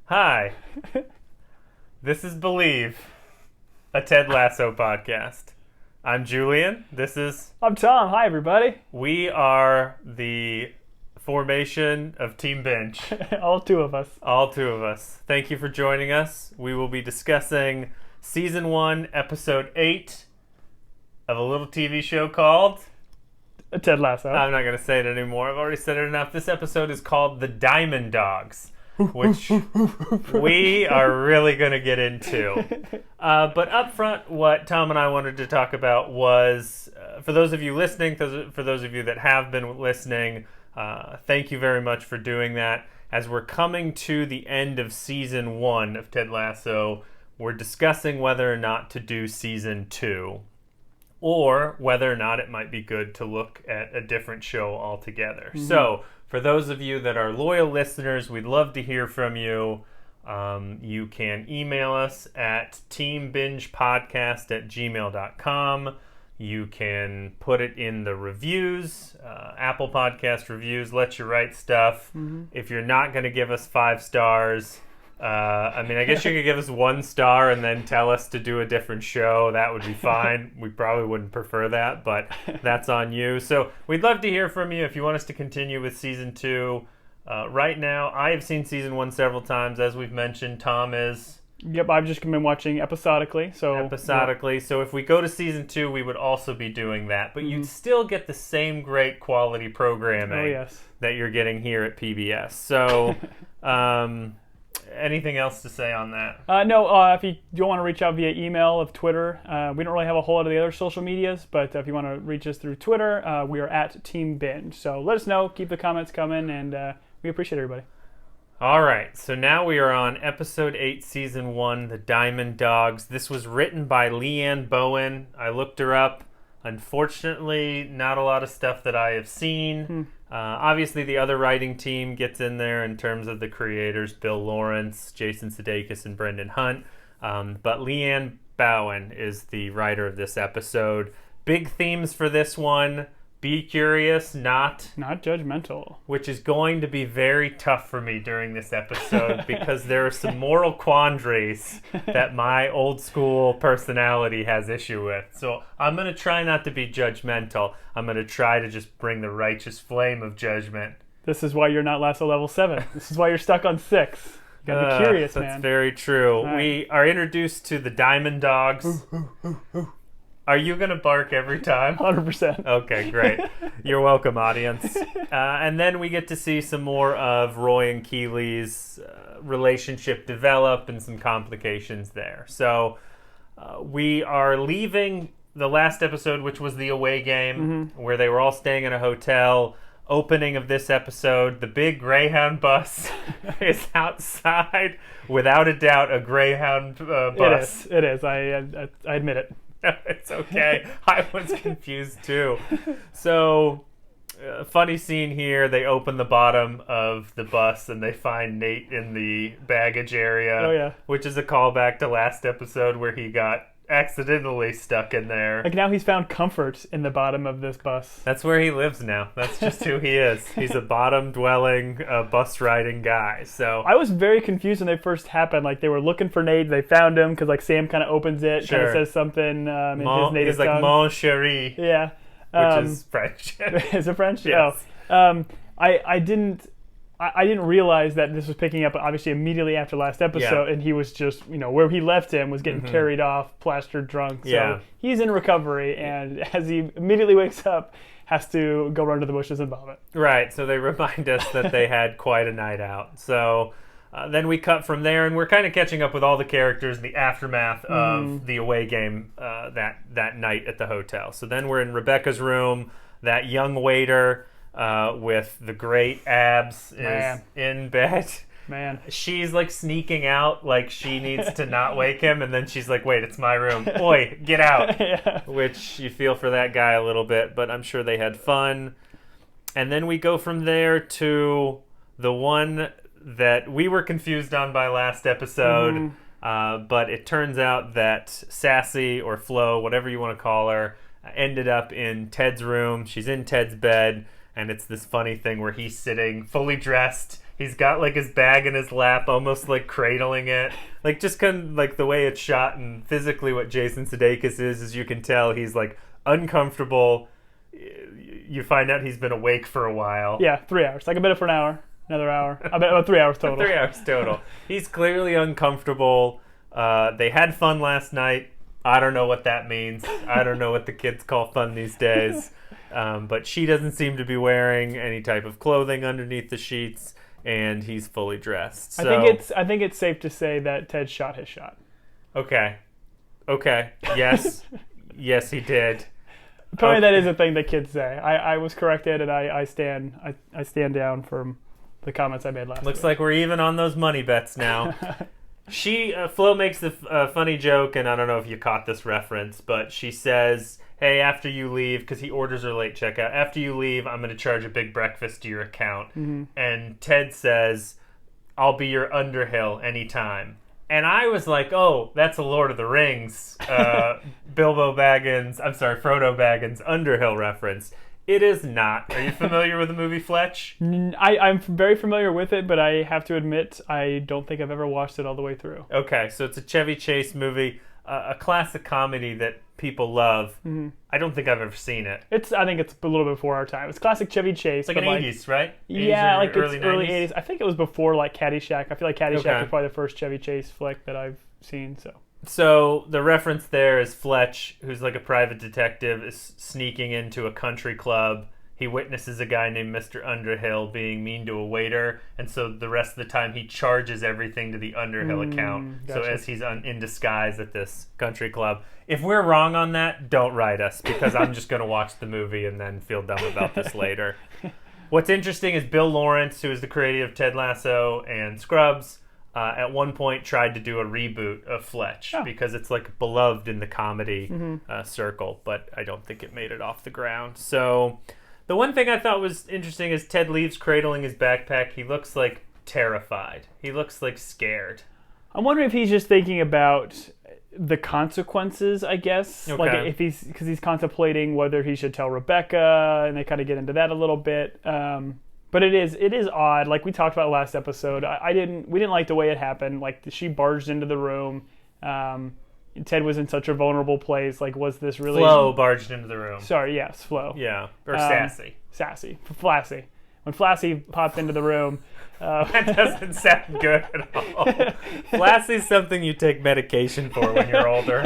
Hi, this is Believe, a Ted Lasso podcast. I'm Julian. I'm Tom. Hi, everybody. We are the formation of Team Binge. All two of us. All two of us. Thank you for joining us. We will be discussing Season 1, Episode 8 of a little TV show called... Ted Lasso. I'm not going to say it anymore. I've already said it enough. This episode is called The Diamond Dogs, which we are really going to get into. But up front, what Tom and I wanted to talk about was, for those of you listening, for those of you that have been listening, thank you very much for doing that. As we're coming to the end of Season 1 of Ted Lasso, we're discussing whether or not to do Season 2, or whether or not it might be good to look at a different show altogether. Mm-hmm. So, for those of you that are loyal listeners, we'd love to hear from you. You can email us at teambingepodcast@gmail.com. You can put it in the reviews, Apple Podcast reviews, let you write stuff. Mm-hmm. If you're not going to give us 5 stars, I guess you could give us 1 star and then tell us to do a different show. That would be fine. We probably wouldn't prefer that, but that's on you. So we'd love to hear from you if you want us to continue with Season 2. Right now, I have seen Season 1 several times. As we've mentioned, Tom is... Yep, I've just been watching episodically. So if we go to Season 2, we would also be doing that. But you'd still get the same great quality programming that you're getting here at PBS. So... anything else to say on that? No, if you don't want to reach out via email or Twitter, we don't really have a whole lot of the other social medias, but if you want to reach us through Twitter, we are at Team Binge. So let us know, keep the comments coming, and we appreciate everybody. All right, so now we are on Episode 8, Season 1, The Diamond Dogs. This was written by Leanne Bowen. I looked her up. Unfortunately, not a lot of stuff that I have seen. Obviously, the other writing team gets in there in terms of the creators, Bill Lawrence, Jason Sudeikis, and Brendan Hunt. But Leanne Bowen is the writer of this episode. Big themes for this one. Be curious, not judgmental. Which is going to be very tough for me during this episode because there are some moral quandaries that my old school personality has issue with. So I'm going to try not to be judgmental. I'm going to try to just bring the righteous flame of judgment. This is why you're not Lasso level 7. This is why you're stuck on 6. You gotta be curious, man. That's very true. Right. We are introduced to the Diamond Dogs. Are you going to bark every time? 100%. Okay, great. You're welcome, audience. And then we get to see some more of Roy and Keely's relationship develop and some complications there. So we are leaving the last episode, which was the away game, where they were all staying in a hotel. Opening of this episode, the big Greyhound bus is outside. Without a doubt, a Greyhound bus. It is. I admit it. It's okay. I was confused too. So, funny scene here. They open the bottom of the bus and they find Nate in the baggage area. Oh, yeah. Which is a callback to last episode where he got accidentally stuck in there. Like now he's found comfort in the bottom of this bus. That's where he lives now. That's just who he is. He's a bottom-dwelling, bus-riding guy. So I was very confused when they first happened. Like they were looking for Nate, they found him because like Sam kind of opens it, kind of says something in his native he's like tongue. Mon chéri. Yeah, which is French. Is it French? Yes. Oh. I didn't realize that this was picking up obviously immediately after last episode, and he was just, where he left him was getting carried off, plastered drunk. So he's in recovery, and as he immediately wakes up, has to go run to the bushes and vomit. Right, so they remind us that they had quite a night out. So then we cut from there, and we're kind of catching up with all the characters in the aftermath of the away game that night at the hotel. So then we're in Rebecca's room, that young waiter... with the great abs is in bed. Man. She's like sneaking out like she needs to not wake him, and then she's like, wait, it's my room. Oi, get out. Yeah. Which you feel for that guy a little bit, but I'm sure they had fun. And then we go from there to the one that we were confused on by last episode, but it turns out that Sassy or Flo, whatever you want to call her, ended up in Ted's room. She's in Ted's bed. And it's this funny thing where he's sitting fully dressed He's got like his bag in his lap, almost like cradling it. Like just kind of like the way it's shot and physically what Jason Sudeikis is you can tell he's like uncomfortable. You find out he's been awake for a while. Yeah, 3 hours. Like a bit for an hour, another hour. I bet 3 hours total. 3 hours total. He's clearly uncomfortable. They had fun last night. I don't know what that means. I don't know what the kids call fun these days. But she doesn't seem to be wearing any type of clothing underneath the sheets, and he's fully dressed. So, I think it's safe to say that Ted shot his shot. Okay. Yes. Yes, he did. Apparently, that is a thing that kids say. I was corrected, and I stand down from the comments I made last week. Looks like we're even on those money bets now. Flo makes the funny joke, and I don't know if you caught this reference, but she says, hey, after you leave, because he orders her late checkout, after you leave, I'm going to charge a big breakfast to your account. Mm-hmm. And Ted says, I'll be your Underhill anytime. And I was like, oh, that's a Lord of the Rings, Frodo Baggins Underhill reference. It is not. Are you familiar with the movie Fletch? I'm very familiar with it, but I have to admit, I don't think I've ever watched it all the way through. Okay, so it's a Chevy Chase movie, a classic comedy that people love. Mm-hmm. I don't think I've ever seen it. I think it's a little bit before our time. It's classic Chevy Chase. It's like an 80s, right? 80s yeah, like early it's early 90s. I think it was before like Caddyshack. I feel like Caddyshack was probably the first Chevy Chase flick that I've seen, So the reference there is Fletch, who's like a private detective, is sneaking into a country club. He witnesses a guy named Mr. Underhill being mean to a waiter, and so the rest of the time he charges everything to the Underhill account. Gotcha. So as he's in disguise at this country club. If we're wrong on that, don't write us, because I'm just going to watch the movie and then feel dumb about this later. What's interesting is Bill Lawrence, who is the creator of Ted Lasso and Scrubs, at one point tried to do a reboot of Fletch because it's like beloved in the comedy circle, but I don't think it made it off the ground. So the one thing I thought was interesting is Ted leaves cradling his backpack. He looks like terrified. He looks like scared. I'm wondering if he's just thinking about the consequences, I guess. Okay. Like because he's contemplating whether he should tell Rebecca, and they kind of get into that a little bit. But it is odd. Like we talked about last episode, we didn't like the way it happened. Like she barged into the room. Ted was in such a vulnerable place. Like, was this really... Flo barged into the room. Sorry, yes, Flo. Yeah, or Sassy. Flassy. When Flassy popped into the room... that doesn't sound good at all. Flassy's something you take medication for when you're older.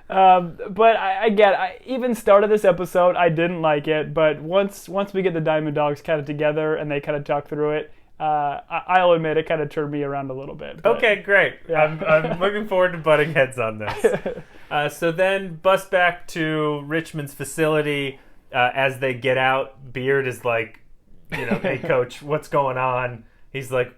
But I even started this episode, I didn't like it, but once we get the Diamond Dogs kind of together and they kind of talk through it, I'll admit it kind of turned me around a little bit. But, okay, great. Yeah. I'm looking forward to butting heads on this. So then bus back to Richmond's facility. As they get out, Beard is like, hey, coach, what's going on? He's like,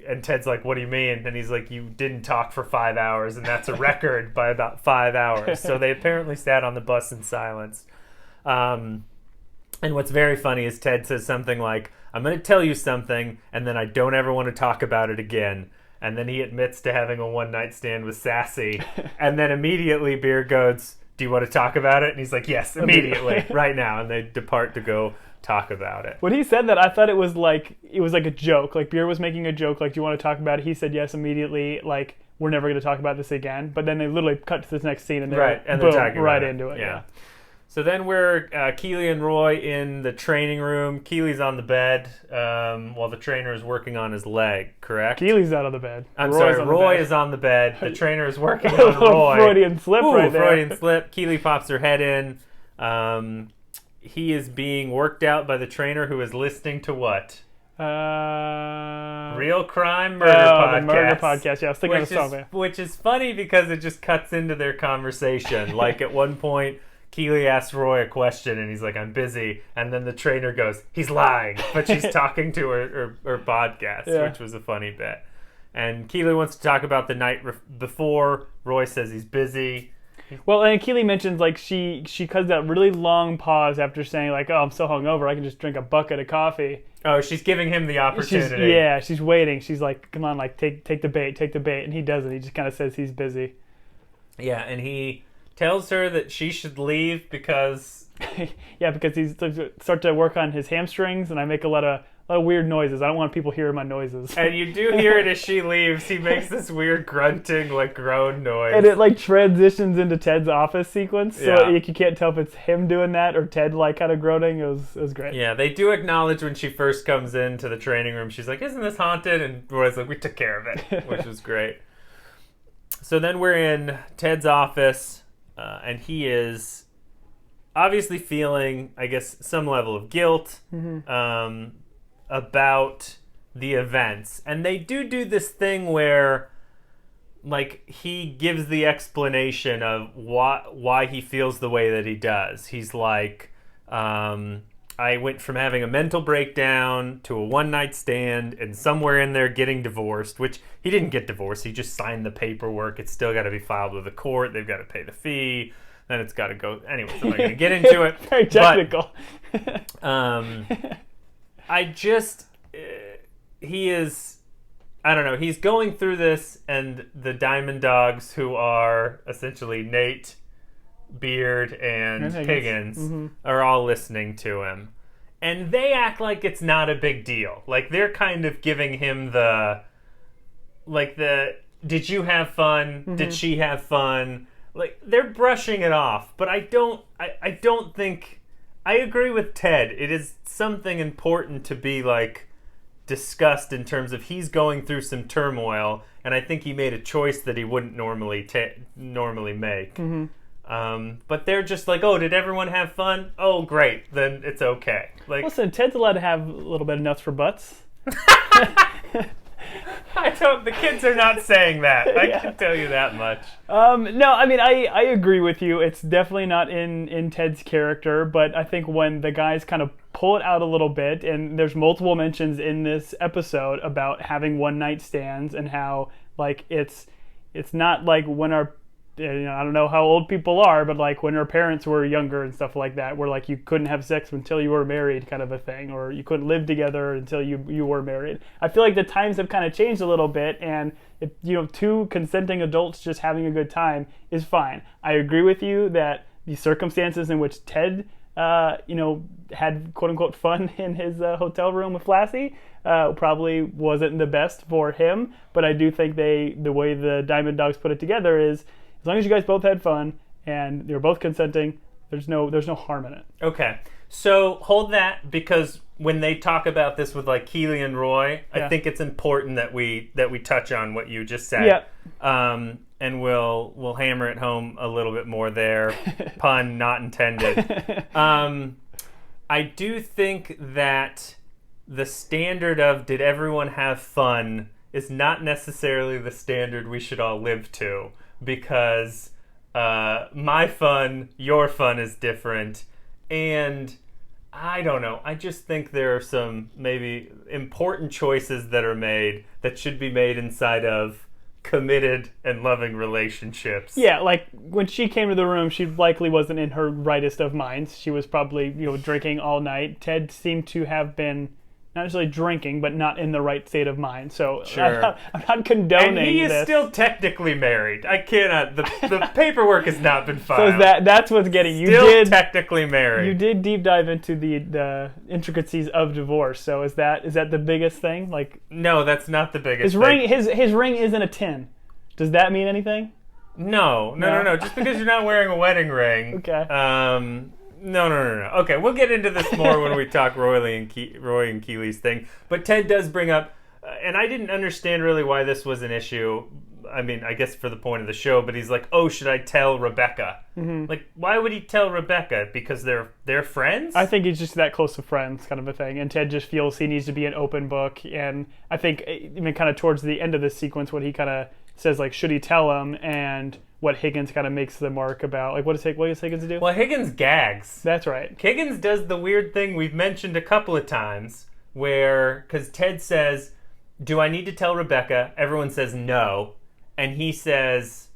and Ted's like, what do you mean? And he's like, you didn't talk for 5 hours, and that's a record by about 5 hours. So they apparently sat on the bus in silence. And what's very funny is Ted says something like, I'm going to tell you something, and then I don't ever want to talk about it again. And then he admits to having a one-night stand with Sassy. And then immediately Beard goes, do you want to talk about it? And he's like, yes, immediately, right now. And they depart to go talk about it. When he said that, I thought it was like a joke. Like Beard was making a joke, like, do you want to talk about it? He said yes immediately, like, we're never going to talk about this again. But then they literally cut to this next scene and they're right into it. Yeah. So then we're Keely and Roy in the training room. Keely's on the bed while the trainer is working on his leg, correct? Keely's out of the bed. Roy is on the bed. The trainer is working on Roy. Freudian slip right there. Freudian slip. Keely pops her head in. He is being worked out by the trainer who is listening to what? Real Crime Murder Podcast. The murder podcast. Yeah, I was thinking of the song. Which is funny because it just cuts into their conversation. Like at one point, Keely asks Roy a question and he's like, I'm busy. And then the trainer goes, he's lying. But she's talking to her podcast, which was a funny bit. And Keely wants to talk about the night before. Roy says he's busy. Well, and Keely mentions like she cuts that really long pause after saying like, oh, I'm so hungover, I can just drink a bucket of coffee. Oh, she's giving him the opportunity. She's waiting. She's like, come on, like take the bait. And he doesn't. He just kind of says he's busy. Yeah, and he tells her that she should leave because... because he's start to work on his hamstrings, and I make a lot of lot of weird noises. I don't want people hearing my noises. And you do hear it as she leaves. He makes this weird grunting, like, groan noise. And it, like, transitions into Ted's office sequence. So like, you can't tell if it's him doing that or Ted, like, kind of groaning. It was great. Yeah, they do acknowledge when she first comes into the training room. She's like, isn't this haunted? And Roy's like, we took care of it, which was great. So then we're in Ted's office, and he is obviously feeling, I guess, some level of guilt about the events. And they do this thing where, like, he gives the explanation of why he feels the way that he does. He's like, I went from having a mental breakdown to a one-night stand and somewhere in there getting divorced, which he didn't get divorced. He just signed the paperwork. It's still got to be filed with the court. They've got to pay the fee. Then it's got to go. Anyways, I'm not going to get into it. Very technical. But, he is, I don't know, he's going through this, and the Diamond Dogs, who are essentially Nate, Beard, and Higgins, are all listening to him. And they act like it's not a big deal. Like, they're kind of giving him did you have fun? Did she have fun? Like, they're brushing it off. But I don't think, I agree with Ted. It is something important to be, like, discussed in terms of he's going through some turmoil, and I think he made a choice that he wouldn't normally make. But they're just like, oh, did everyone have fun? Oh, great, then it's okay. Like, listen, Ted's allowed to have a little bit of nuts for butts. The kids are not saying that. I can tell you that much. No, I mean, I agree with you. It's definitely not in Ted's character, but I think when the guys kind of pull it out a little bit, and there's multiple mentions in this episode about having one-night stands and how, like, it's not like when our, I don't know how old people are, but like when our parents were younger and stuff like that, where like you couldn't have sex until you were married, kind of a thing, or you couldn't live together until you were married. I feel like the times have kind of changed a little bit, and if, two consenting adults just having a good time is fine. I agree with you that the circumstances in which Ted, had quote unquote fun in his hotel room with Lassie probably wasn't the best for him, but I do think the way the Diamond Dogs put it together is, as long as you guys both had fun and you're both consenting, there's no harm in it. Okay. So hold that, because when they talk about this with like Keely and Roy, I think it's important that we touch on what you just said. Yeah. And we'll hammer it home a little bit more there. Pun not intended. I do think that the standard of did everyone have fun is not necessarily the standard we should all live to. Because my fun, your fun is different, and I don't know. I just think there are some maybe important choices that are made that should be made inside of committed and loving relationships. Yeah, like when she came to the room, she likely wasn't in her rightest of minds. She was probably, drinking all night. Ted seemed to have been not necessarily drinking, but not in the right state of mind. So sure. I'm not condoning this. And he is still technically married. I cannot. The paperwork has not been filed. So that's what's getting you. Still technically married. You did deep dive into the intricacies of divorce. So is that the biggest thing? Like, no, that's not the biggest thing. His ring isn't a 10. Does that mean anything? No. Just because you're not wearing a wedding ring. Okay. No. Okay, we'll get into this more when we talk Roy and Keely's thing. But Ted does bring up, and I didn't understand really why this was an issue. I mean, I guess for the point of the show, but he's like, oh, should I tell Rebecca? Mm-hmm. Like, why would he tell Rebecca? Because they're friends? I think he's just that close to friends kind of a thing. And Ted just feels he needs to be an open book. And I think even kind of towards the end of this sequence when he kind of says, like, should he tell him? And what Higgins kind of makes the mark about. Like, what does Higgins do? Well, Higgins gags. That's right. Higgins does the weird thing we've mentioned a couple of times where, because Ted says, do I need to tell Rebecca? Everyone says no. And he says,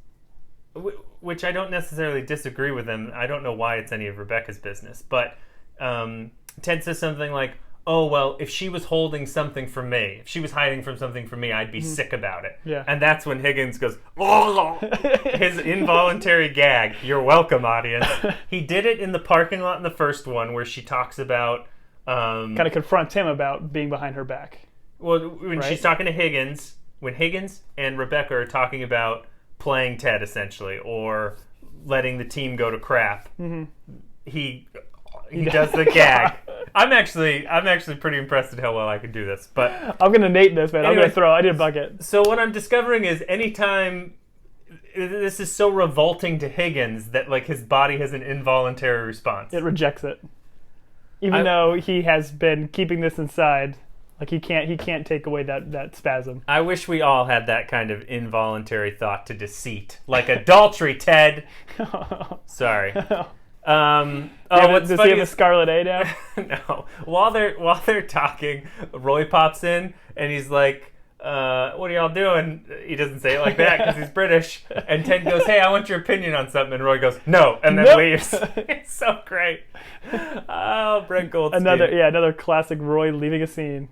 which I don't necessarily disagree with him. I don't know why it's any of Rebecca's business. But Ted says something like, oh, well, if she was holding something from me, if she was hiding from something from me, I'd be sick about it. Yeah. And that's when Higgins goes, oh, his involuntary gag. You're welcome, audience. He did it in the parking lot in the first one where she talks about kind of confronts him about being behind her back. Well, when she's talking to Higgins, when Higgins and Rebecca are talking about playing Ted, essentially, or letting the team go to crap, he does the gag. I'm actually pretty impressed at how well I can do this. But I'm gonna Nate this, man. Anyway, I did a bucket. So what I'm discovering is anytime this is so revolting to Higgins that like his body has an involuntary response. It rejects it, even though he has been keeping this inside. Like he can't take away that spasm. I wish we all had that kind of involuntary thought to deceit, like adultery, Ted. Sorry. Does he have a scarlet A now? No. While they're talking, Roy pops in and he's like, "What are y'all doing?" He doesn't say it like that because he's British. And Ted goes, "Hey, I want your opinion on something." And Roy goes, "No," and then leaves. It's so great. Oh, Brent Goldstein. Another classic Roy leaving a scene.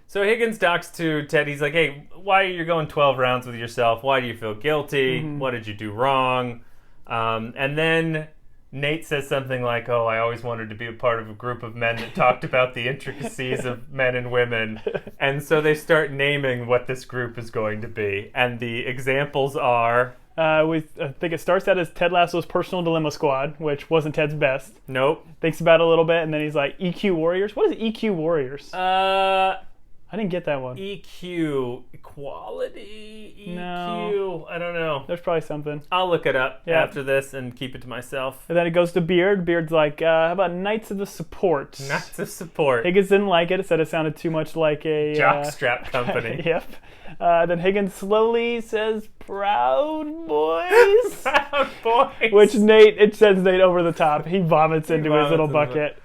So Higgins talks to Ted. He's like, "Hey, why are you going 12 rounds with yourself? Why do you feel guilty? What did you do wrong?" And then Nate says something like, "Oh, I always wanted to be a part of a group of men that talked about the intricacies of men and women." And so they start naming what this group is going to be. And the examples are... I think it starts out as Ted Lasso's Personal Dilemma Squad, which wasn't Ted's best. Nope. Thinks about it a little bit, and then he's like, EQ Warriors? What is EQ Warriors? I didn't get that one. EQ, equality, EQ, No. I don't know. There's probably something. I'll look it up after this and keep it to myself. And then it goes to Beard. Beard's like, how about Knights of the Support? Knights of Support. Higgins didn't like it. It said it sounded too much like a... jockstrap company. Yep. Then Higgins slowly says, Proud Boys? Proud Boys. Which it sends Nate over the top. He vomits into his little bucket.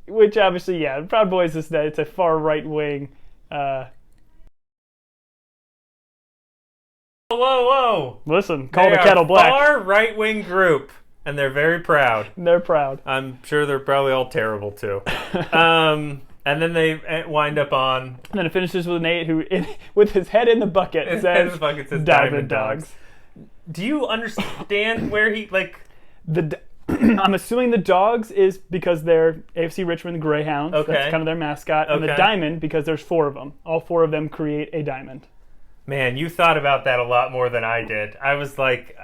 Which obviously, Proud Boys is it's a far right wing. Whoa! Listen, call the kettle black. Far right wing group, and they're very proud. They're proud. I'm sure they're probably all terrible too. And then they wind up on. And then it finishes with Nate, who, with his head in the bucket, says Diamond Dogs. Do you understand where he I'm assuming the dogs is because they're AFC Richmond Greyhounds. Okay. That's kind of their mascot. And the diamond because there's 4 of them. All 4 of them create a diamond. Man, you thought about that a lot more than I did. I was like,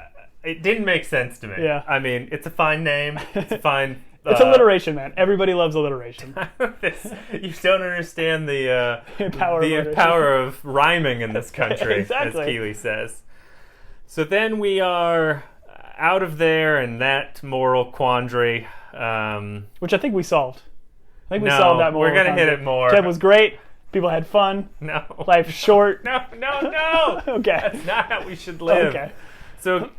it didn't make sense to me. Yeah. I mean, it's a fine name. It's a fine... It's alliteration, man. Everybody loves alliteration. You don't understand the power of rhyming in this country, exactly. As Keely says. So then we are... out of there and that moral quandary. Which I think we solved. I think we solved that moral We're going to hit it more. Ted was great. People had fun. No. Life's short. No. Okay. That's not how we should live. Okay. So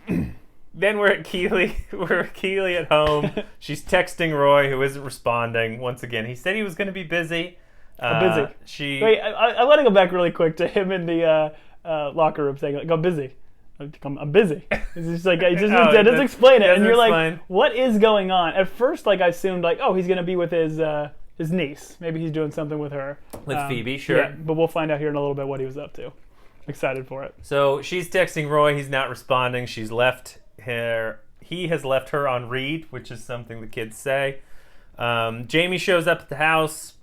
then we're at Keely. We're at Keely at home. She's texting Roy, who isn't responding. Once again, he said he was going to be busy. Busy. Wait, I want to go back really quick to him in the locker room saying, like, I'm busy. I'm busy. It's just like, he doesn't explain it. And you're like, what is going on? At first, I assumed, he's going to be with his niece. Maybe he's doing something with her. With Phoebe, sure. Yeah, but we'll find out here in a little bit what he was up to. Excited for it. So she's texting Roy. He's not responding. She's left her. He has left her on read, which is something the kids say. Jamie shows up at the house.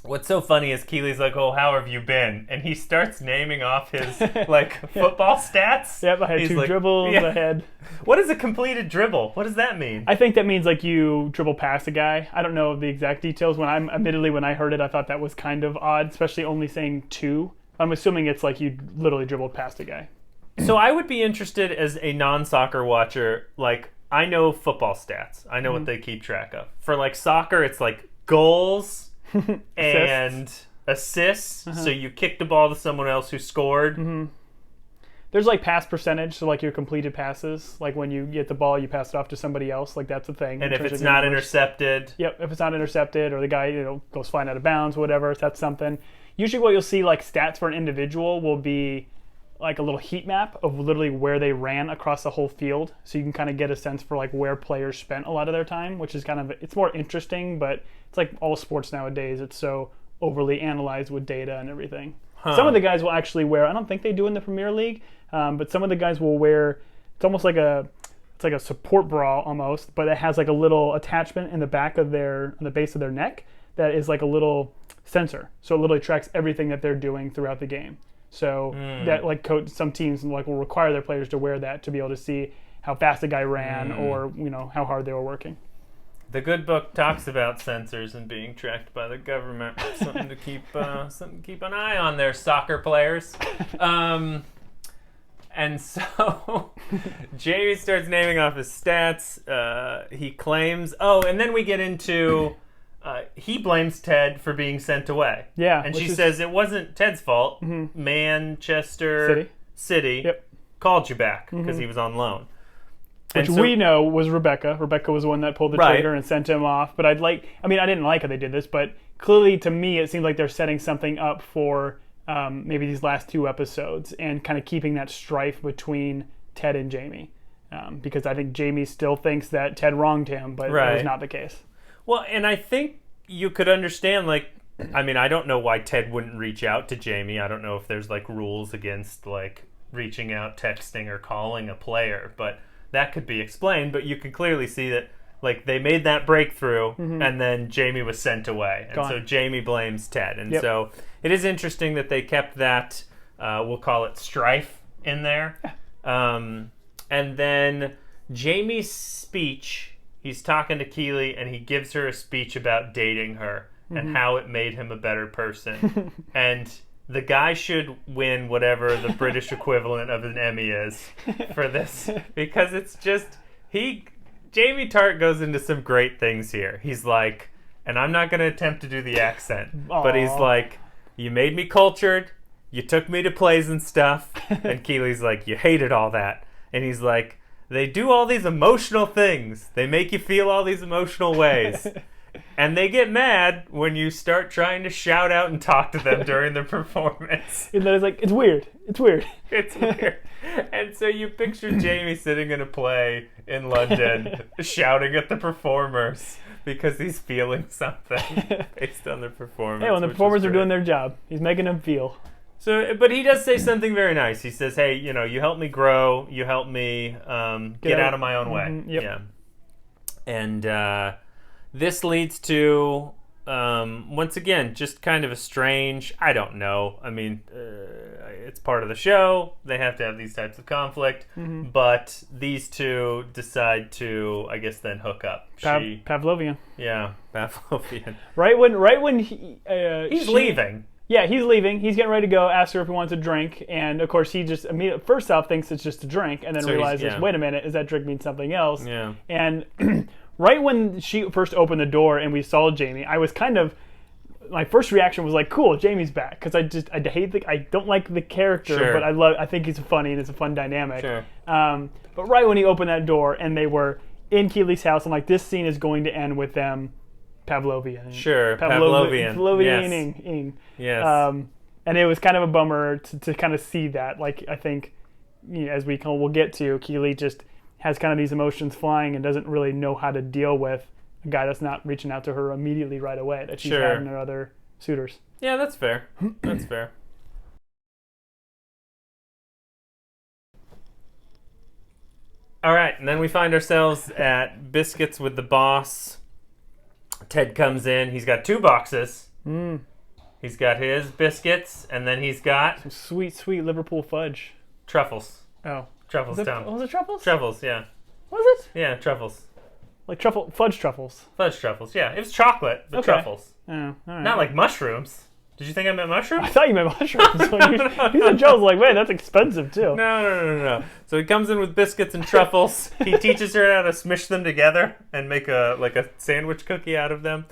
What's so funny is Keely's like, "Oh, how have you been?" And he starts naming off his football stats. Yep, I had 2 dribbles. I had. What is a completed dribble? What does that mean? I think that means you dribble past a guy. I don't know the exact details. When I heard it, I thought that was kind of odd, especially only saying 2. I'm assuming it's you literally dribbled past a guy. So I would be interested as a non-soccer watcher. I know football stats. I know what they keep track of. For soccer, it's goals. And assists, so you kick the ball to someone else who scored. Mm-hmm. There's pass percentage, so your completed passes, when you get the ball, you pass it off to somebody else, that's a thing. And if it's not intercepted, yep, if it's not intercepted, or the guy goes flying out of bounds, whatever, that's something. Usually, what you'll see stats for an individual will be a little heat map of literally where they ran across the whole field, so you can kind of get a sense for where players spent a lot of their time, which is it's more interesting, but it's all sports nowadays. It's so overly analyzed with data and everything. Some of the guys will actually wear, I don't think they do in the Premier League, but some of the guys will wear, it's almost like a support bra almost, but it has a little attachment in the back of on the base of their neck that is like a little sensor. So it literally tracks everything that they're doing throughout the game. So that like some teams like will require their players to wear that to be able to see how fast a guy ran or how hard they were working. The good book talks about sensors and being tracked by the government. Something to keep an eye on there, soccer players. And so Jamie starts naming off his stats. He claims, and then we get into he blames Ted for being sent away. Yeah. And she says it wasn't Ted's fault. Mm-hmm. Manchester City called you back because he was on loan. Which we know was Rebecca. Rebecca was the one that pulled the trigger and sent him off. But I didn't like how they did this, but clearly to me it seems like they're setting something up for maybe these last 2 episodes and kind of keeping that strife between Ted and Jamie. Because I think Jamie still thinks that Ted wronged him, but that was not the case. Well, and I think you could understand, I don't know why Ted wouldn't reach out to Jamie. I don't know if there's rules against reaching out, texting, or calling a player, but that could be explained. But you can clearly see that they made that breakthrough and then Jamie was sent away. And so Jamie blames Ted. And so it is interesting that they kept that, we'll call it strife in there. And then Jamie's speech, he's talking to Keely and he gives her a speech about dating her and how it made him a better person. And the guy should win whatever the British equivalent of an Emmy is for this, because it's just, Jamie Tart goes into some great things here. He's like, and I'm not going to attempt to do the accent, but he's like, you made me cultured, you took me to plays and stuff, and Keely's like, you hated all that. And he's like, they do all these emotional things. They make you feel all these emotional ways. And they get mad when you start trying to shout out and talk to them during the performance. And then it's like, it's weird. It's weird. It's weird. And so you picture Jamie sitting in a play in London shouting at the performers because he's feeling something based on the performance. Hey, when the performers are doing their job, he's making them feel. So, but he does say something very nice. He says, hey, you helped me grow. You helped me get out of my own way. Yep. Yeah. And this leads to, once again, just kind of a strange, I don't know. I mean, it's part of the show. They have to have these types of conflict. But these two decide to, I guess, then hook up. Pavlovian. Yeah, Pavlovian. Right when he's leaving. Yeah, he's leaving. He's getting ready to go, ask her if he wants a drink. And, of course, he just immediately, first off, thinks it's just a drink. And then realizes, wait a minute, does that drink mean something else? Yeah. And right when she first opened the door and we saw Jamie, I was my first reaction was like, cool, Jamie's back. Because I don't like the character, but I think he's funny and it's a fun dynamic. Sure. But right when he opened that door and they were in Keely's house, I'm like, this scene is going to end with them Pavlovian. Sure, Pavlovian. Pavlovian. Yes. And it was kind of a bummer to kind of see that. I think, as we'll get to, Keely just has kind of these emotions flying and doesn't really know how to deal with a guy that's not reaching out to her immediately right away, that she's having her other suitors. Yeah, that's fair. That's fair. All right, and then we find ourselves at Biscuits with the boss. Ted comes in. He's got 2 boxes. He's got his biscuits, and then he's got some sweet, sweet Liverpool fudge. Truffles. Oh. Truffles, Tom. Was it truffles? Truffles, yeah. Was it? Yeah, truffles. Like fudge truffles. Fudge truffles, yeah. It was chocolate, but truffles. Oh, all right. Not like mushrooms. Did you think I meant mushrooms? I thought you meant mushrooms. You said Joe's like, wait, that's expensive too. No. So he comes in with biscuits and truffles. He teaches her how to smish them together and make a sandwich cookie out of them.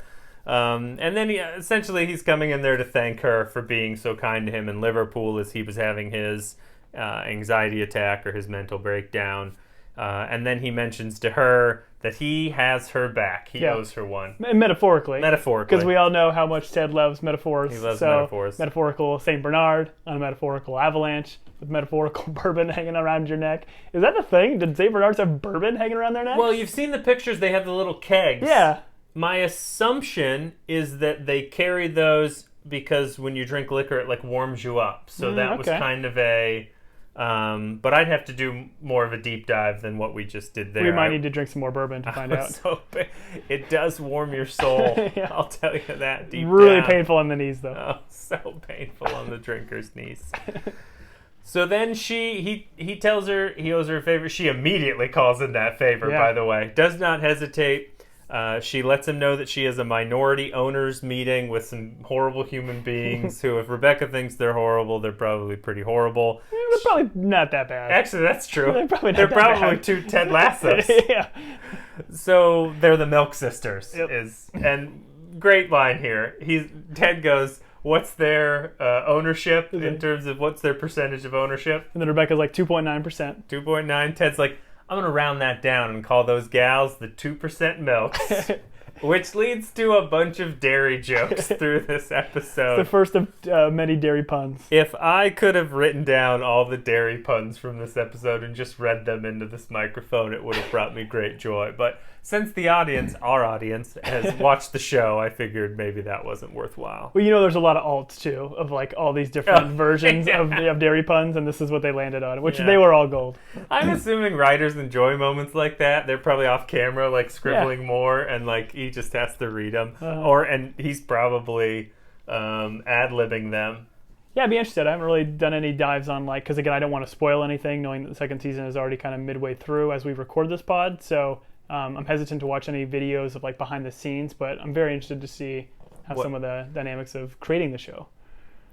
And then he's coming in there to thank her for being so kind to him in Liverpool as he was having his anxiety attack or his mental breakdown. And then he mentions to her that he has her back. He owes her one. Metaphorically. Because we all know how much Ted loves metaphors. He loves metaphors. Metaphorical St. Bernard on a metaphorical avalanche with metaphorical bourbon hanging around your neck. Is that the thing? Did St. Bernards have bourbon hanging around their necks? Well, you've seen the pictures. They have the little kegs. Yeah. My assumption is that they carry those because when you drink liquor, it warms you up. So that was kind of a But I'd have to do more of a deep dive than what we just did there. We might need to drink some more bourbon to find out. It does warm your soul. Yeah. I'll tell you that. Deep really down. painful on the knees, though. Oh, so painful on the drinker's knees. So then he tells her he owes her a favor. She immediately calls in that favor, by the way. Does not hesitate. She lets him know that she has a minority owners meeting with some horrible human beings who, if Rebecca thinks they're horrible, they're probably pretty horrible. Yeah, they're probably not that bad. Actually, that's true. They're probably two Ted Lassos. Yeah. So they're the Milk Sisters. Yep. And great line here. Ted goes, what's their ownership in terms of what's their percentage of ownership? And then Rebecca's like 2.9%. 2.9. Ted's like, I'm going to round that down and call those gals the 2% milks, which leads to a bunch of dairy jokes through this episode. The first of many dairy puns. If I could have written down all the dairy puns from this episode and just read them into this microphone, it would have brought me great joy. But since our audience, has watched the show, I figured maybe that wasn't worthwhile. Well, there's a lot of alts, too, of like all these different versions of dairy puns, and this is what they landed on, which they were all gold. I'm assuming writers enjoy moments like that. They're probably off camera, like scribbling more, and like he just has to read them. And he's probably ad-libbing them. Yeah, I'd be interested. I haven't really done any dives on, because again, I don't want to spoil anything, knowing that the second season is already kind of midway through as we record this pod, so I'm hesitant to watch any videos of behind the scenes, but I'm very interested to see how some of the dynamics of creating the show.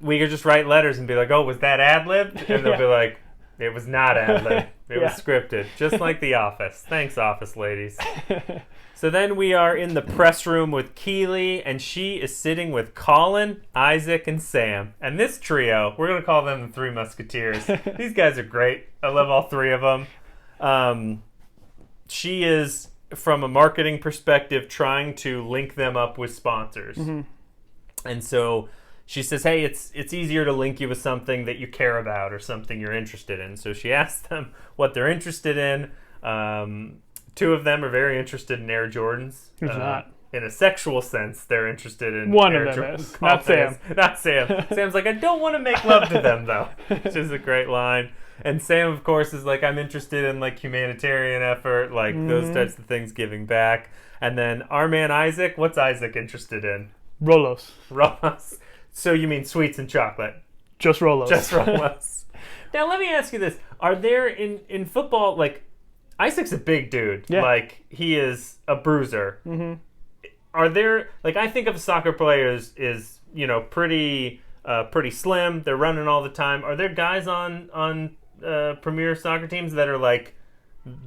We could just write letters and be like, oh, was that ad-libbed? And they'll be like, it was not ad-libbed. It was scripted, just like The Office. Thanks, Office ladies. So then we are in the press room with Keely, and she is sitting with Colin, Isaac, and Sam. And this trio, we're going to call them the Three Musketeers. These guys are great. I love all three of them. She is, from a marketing perspective, trying to link them up with sponsors. Mm-hmm. And so she says, hey, it's easier to link you with something that you care about or something you're interested in. So she asks them what they're interested in. Two of them are very interested in Air Jordans. Who's not? In a sexual sense, they're interested in one Air of them Jordans. is. Not Sam. Not Sam. Sam's like, I don't want to make love to them, though, which is a great line. And Sam, of course, is like, I'm interested in humanitarian effort, those types of things, giving back. And then our man Isaac, what's Isaac interested in? Rolos. Rolos. So you mean sweets and chocolate? Just Rolos. Just Rolos. Now let me ask you this: are there in football, Isaac's a big dude, he is a bruiser. Mm-hmm. Are there I think of a soccer player as pretty slim. They're running all the time. Are there guys on premier soccer teams that are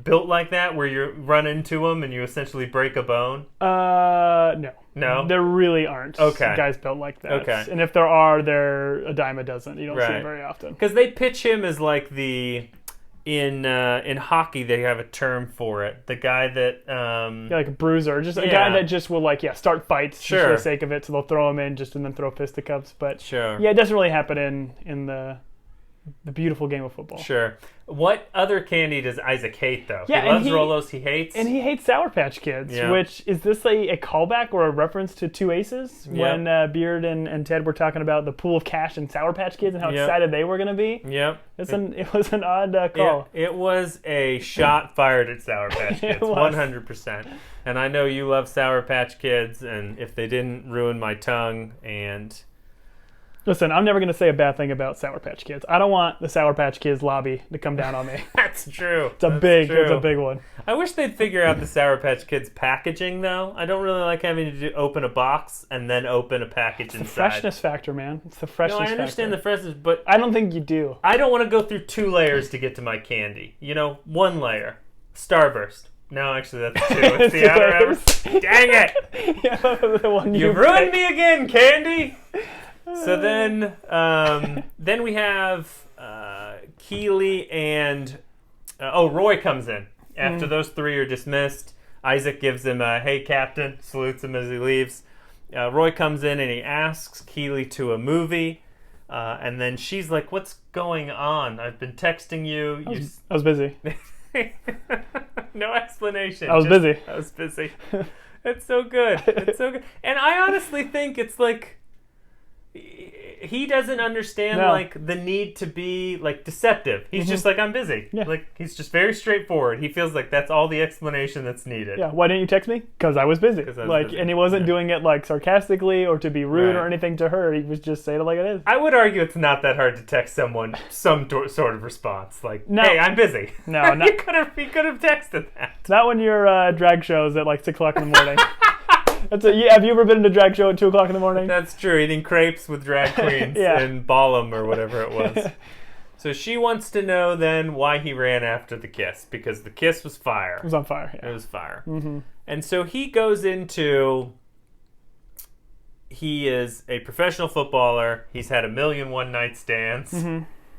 built like that, where you run into them and you essentially break a bone? No, there really aren't guys built like that. Okay, and if there are, they're a dime a dozen. You don't see them very often, because they pitch him as in hockey they have a term for it. The guy that like a bruiser, just a guy that just will start fights just for the sake of it. So they'll throw him in and then throw fisticuffs. But it doesn't really happen in the beautiful game of football. Sure. What other candy does Isaac hate, though? Yeah, he loves Rolos, he hates. And he hates Sour Patch Kids, which, is this a callback or a reference to Two Aces? When Beard and Ted were talking about the pool of cash and Sour Patch Kids and how excited they were going to be? Yep. It was an odd call. It was a shot fired at Sour Patch Kids, 100%. And I know you love Sour Patch Kids, and if they didn't ruin my tongue and... Listen, I'm never going to say a bad thing about Sour Patch Kids. I don't want the Sour Patch Kids lobby to come down on me. That's true. It's a big one. I wish they'd figure out the Sour Patch Kids packaging, though. I don't really like having to open a box and then open a package inside. It's the freshness factor, man. It's the freshness factor. No, I understand the freshness, but... I don't think you do. I don't want to go through 2 layers to get to my candy. One layer. Starburst. No, actually, that's 2. It's the outer layers. Dang it! The one you ruined me again, candy! So then we have Keely and Roy comes in after those 3 are dismissed. Isaac gives him a "Hey, Captain," salutes him as he leaves. Roy comes in and he asks Keely to a movie, and then she's like, "What's going on? I've been texting you." I was busy. No explanation. I was busy. It's so good. It's so good, and I honestly think it's he doesn't understand like the need to be like deceptive. He's just like, I'm busy. Yeah. Like he's just very straightforward. He feels like that's all the explanation that's needed. Yeah. Why didn't you text me? Because I was busy. And he wasn't doing it like sarcastically or to be rude or anything to her. He was just saying it like it is. I would argue it's not that hard to text someone some sort of response, like, "Hey, I'm busy." No, he could have texted that. Not when your drag shows at like 6:00 in the morning. Have you ever been to a drag show at 2:00 in the morning? That's true. Eating crepes with drag queens in Ballum or whatever it was. So she wants to know then why he ran after the kiss, because the kiss was fire. It was on fire. Yeah. It was fire. And so he goes into... He is a professional footballer. He's had 1,000,000 one-night stands.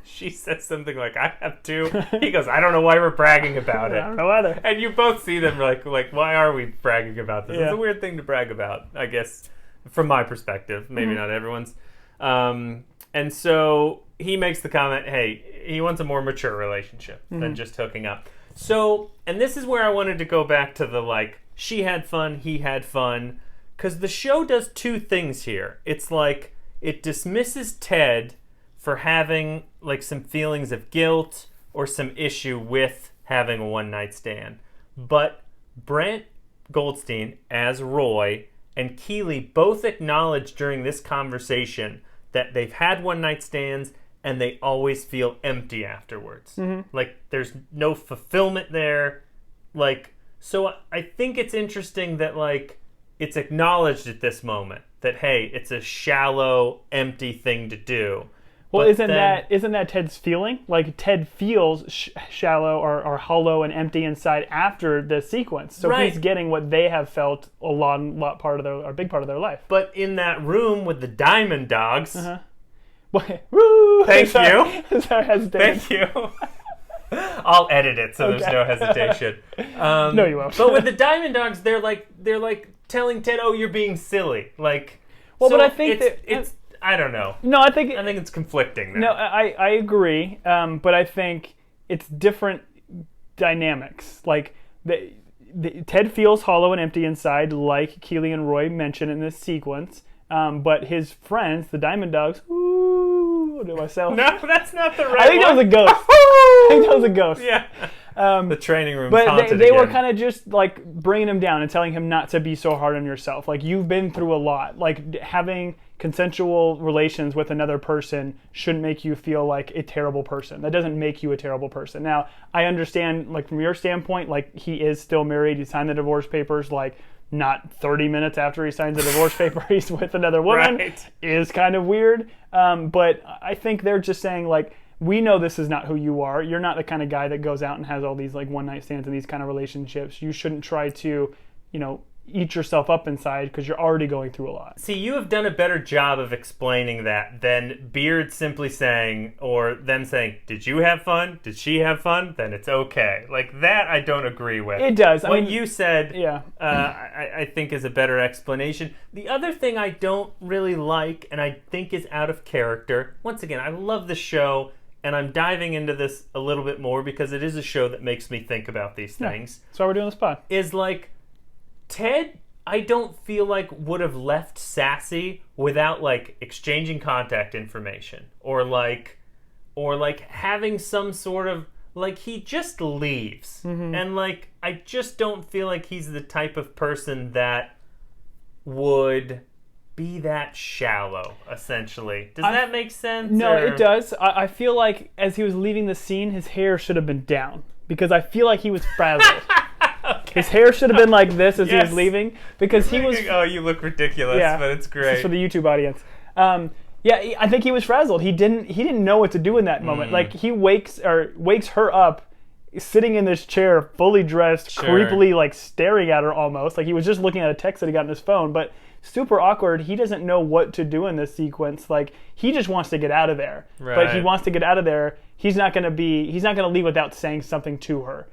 She says something like, I have 2. He goes, I don't know why we're bragging about it. I don't know either. And you both see them like why are we bragging about this? It's a weird thing to brag about, I guess, from my perspective. Maybe not everyone's. And so he makes the comment, hey, he wants a more mature relationship than just hooking up. So, and this is where I wanted to go back to the like, she had fun, he had fun. Because the show does 2 things here. It's like, it dismisses Ted for having like some feelings of guilt or some issue with having a one-night stand. But Brent Goldstein as Roy and Keely both acknowledge during this conversation that they've had one-night stands and they always feel empty afterwards. Like there's no fulfillment there. Like, so I think it's interesting that like it's acknowledged at this moment that, hey, it's a shallow, empty thing to do. Well, isn't that Ted's feeling? Like Ted feels shallow or hollow and empty inside after the sequence, so he's getting what they have felt a big part of their life. But in that room with the Diamond Dogs, Woo! Thank you. Sorry, hesitation. Thank you. I'll edit it so there's no hesitation. No, you won't. But with the Diamond Dogs, they're like telling Ted, "Oh, you're being silly." Like, well, so but I think it's I don't know. No, I think it's conflicting. Now. No, I agree, but I think it's different dynamics. Like Ted feels hollow and empty inside, like Keely and Roy mentioned in this sequence. But his friends, the Diamond Dogs, ooh, do I sound? No, that's not the right I think one. that was a ghost. I think that was a ghost. Yeah. The training room. But they were kind of just like bringing him down and telling him not to be so hard on yourself. Like, you've been through a lot. Like, having consensual relations with another person shouldn't make you feel like a terrible person. That doesn't make you a terrible person. Now, I understand, like, from your standpoint, like, he is still married. He signed the divorce papers, like, not 30 minutes after he signs the divorce paper, he's with another woman. Right. Is kind of weird. But I think they're just saying, like, we know this is not who you are. You're not the kind of guy that goes out and has all these like one-night stands and these kind of relationships. You shouldn't try to, eat yourself up inside because you're already going through a lot. See, you have done a better job of explaining that than Beard simply saying, or them saying, did you have fun? Did she have fun? Then it's okay. Like, that I don't agree with. It does. What you said, I think is a better explanation. The other thing I don't really like, and I think is out of character, once again, I love the show, and I'm diving into this a little bit more because it is a show that makes me think about these things. That's why we're doing this pod. Is like, Ted, I don't feel like would have left Sassy without like exchanging contact information or like having some sort of like, he just leaves. And like, I just don't feel like he's the type of person that would be that shallow, essentially. Does that make sense? No, it does. I feel like as he was leaving the scene, his hair should have been down because I feel like he was frazzled. Okay. His hair should have been like this as he was leaving because he was... Oh, you look ridiculous, but it's great. This is for the YouTube audience. I think he was frazzled. He didn't know what to do in that moment. Like, he wakes her up sitting in this chair, fully dressed, creepily, like, staring at her almost. Like, he was just looking at a text that he got on his phone, but super awkward. He doesn't know what to do in this sequence. Like, he just wants to get out of there. Right. But he wants to get out of there. He's not going to leave without saying something to her.